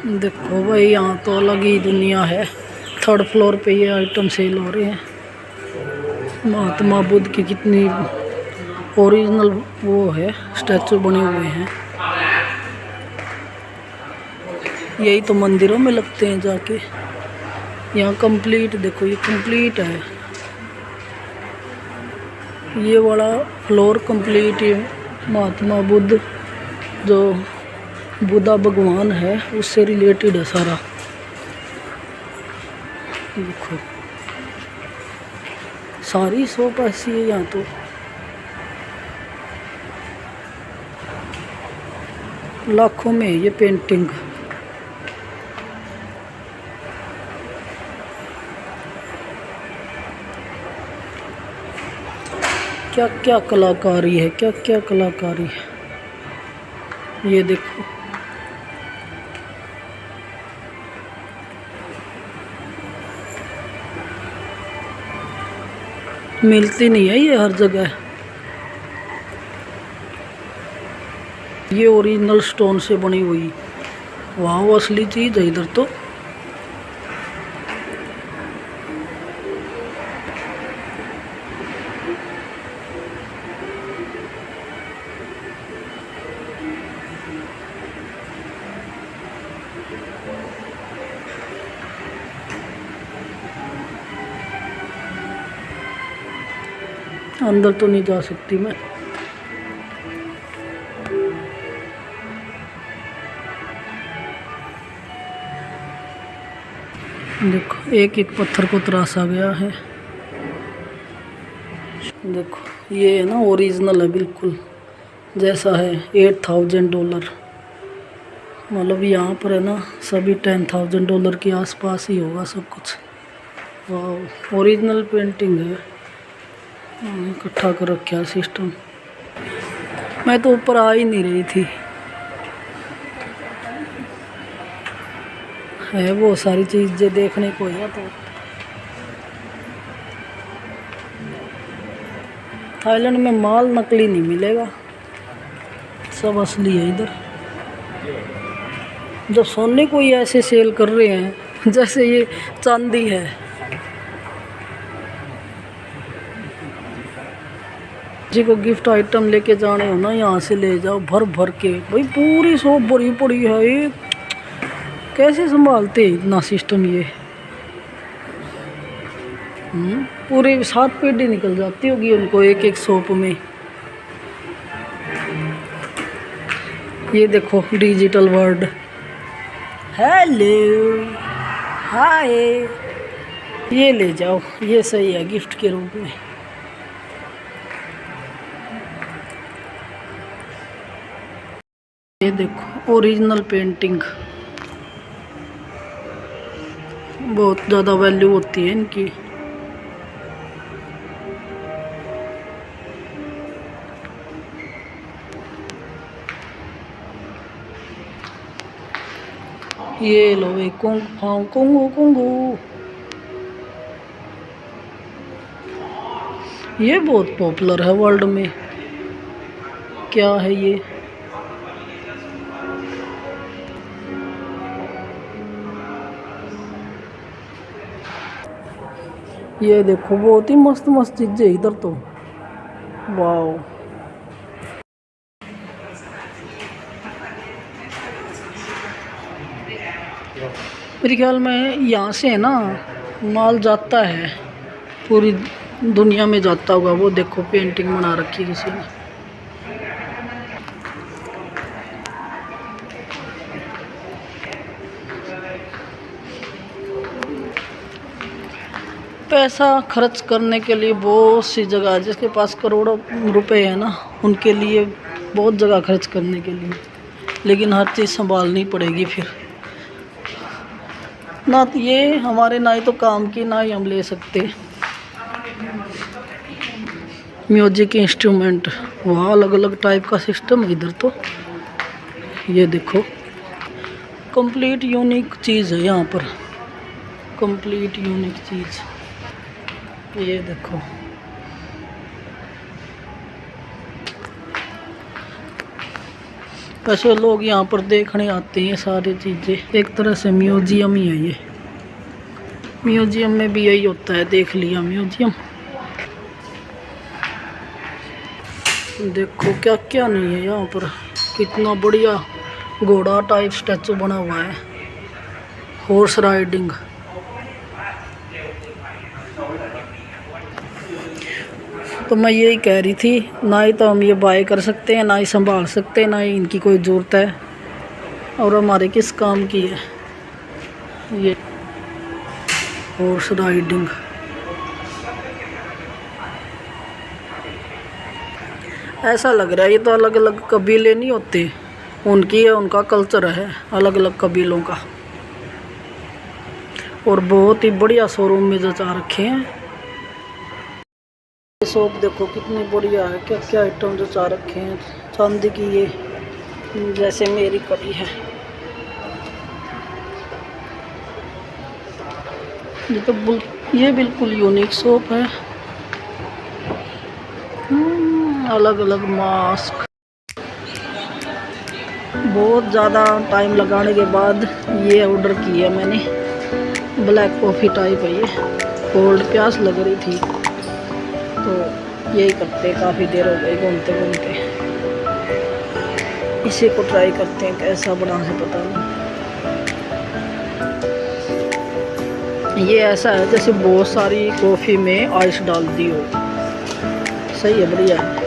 देखो भाई यहाँ तो अलग ही दुनिया है। 3rd फ्लोर पे ये आइटम सेल हो रहे हैं। महात्मा बुद्ध की कितनी ओरिजिनल वो है, स्टैचू बने हुए हैं। यही तो मंदिरों में लगते हैं जाके। यहाँ कंप्लीट देखो, ये कंप्लीट है। ये वाला फ्लोर कंप्लीट है। महात्मा बुद्ध जो बुद्धा भगवान है उससे रिलेटेड है सारा। देखो सारी शॉप ऐसी है यहाँ तो। लाखों में ये पेंटिंग। क्या क्या कलाकारी है, क्या क्या कलाकारी है। ये देखो मिलती नहीं है ये हर जगह। ये ओरिजिनल स्टोन से बनी हुई, वाह असली चीज़ है इधर तो। अंदर तो नहीं जा सकती मैं। देखो एक एक पत्थर को तराशा गया है। देखो ये है ना ओरिजिनल है बिल्कुल जैसा है। $8,000 मतलब यहाँ पर है ना सभी $10,000 के आसपास ही होगा सब कुछ। वाह ओरिजिनल पेंटिंग है। इकट्ठा कर रखा सिस्टम। मैं तो ऊपर आ ही नहीं रही थी। है वो सारी चीज़ें देखने को है तो। थाईलैंड में माल नकली नहीं मिलेगा, सब असली है इधर। जब सोने को ही ऐसे सेल कर रहे हैं जैसे ये चांदी है। जी को गिफ्ट आइटम लेके जाने हो ना यहाँ से ले जाओ भर भर के। भाई पूरी शॉप भरी पड़ी है। ये कैसे संभालते इतना सिस्टम ये? पूरे 7 पीढ़ी निकल जाती होगी उनको एक एक शॉप में। ये देखो डिजिटल वर्ल्ड। हेलो हाय, ये ले जाओ, ये सही है गिफ्ट के रूप में। ये देखो ओरिजिनल पेंटिंग, बहुत ज़्यादा वैल्यू होती है इनकी। ये लो एक कुंगू। ये बहुत पॉपुलर है वर्ल्ड में। क्या है ये? ये देखो बहुत ही मस्त मस्त चीज़ें इधर तो। वाओ मेरे ख्याल में यहाँ से है ना माल जाता है, पूरी दुनिया में जाता होगा। वो देखो पेंटिंग बना रखी किसी ने। पैसा खर्च करने के लिए बहुत सी जगह है। जिसके पास करोड़ों रुपए है ना उनके लिए बहुत जगह खर्च करने के लिए, लेकिन हर चीज़ संभालनी पड़ेगी फिर। ना तो ये हमारे ना ही तो काम की, ना ही हम ले सकते। म्यूजिक इंस्ट्रूमेंट, वहाँ अलग अलग टाइप का सिस्टम है इधर तो। ये देखो कंप्लीट यूनिक चीज़ है यहाँ पर, कंप्लीट यूनिक चीज़। ये देखो वैसे लोग यहाँ पर देखने आते हैं सारी चीज़ें, एक तरह से म्यूजियम ही है ये। म्यूजियम में भी यही होता है, देख लिया म्यूजियम। देखो क्या क्या नहीं है यहाँ पर, कितना बढ़िया घोड़ा टाइप स्टैचू बना हुआ है, हॉर्स राइडिंग। तो मैं यही कह रही थी, ना ही तो हम ये बाय कर सकते हैं, ना ही संभाल सकते हैं, ना ही इनकी कोई ज़रूरत है, और हमारे किस काम की है ये हॉर्स राइडिंग। ऐसा लग रहा है ये तो अलग अलग कबीले नहीं होते, उनकी है, उनका कल्चर है अलग अलग कबीलों का। और बहुत ही बढ़िया शोरूम में जचा रखे हैं। शॉप देखो कितनी बढ़िया है, क्या क्या आइटम जचा रखे हैं। चांदी की ये जैसे मेरी कड़ी है, ये बिल्कुल यूनिक शॉप है। अलग अलग मास्क, बहुत ज़्यादा टाइम लगाने के बाद ये ऑर्डर किया मैंने। ब्लैक कॉफ़ी टाइप है ये, कोल्ड प्यास लग रही थी तो यही करते, काफ़ी देर हो गई घूमते घूमते। इसी को ट्राई करते हैं कैसा बना है पता नहीं। ये ऐसा है जैसे बहुत सारी कॉफ़ी में आइस डाल दी हो। सही है, बढ़िया है।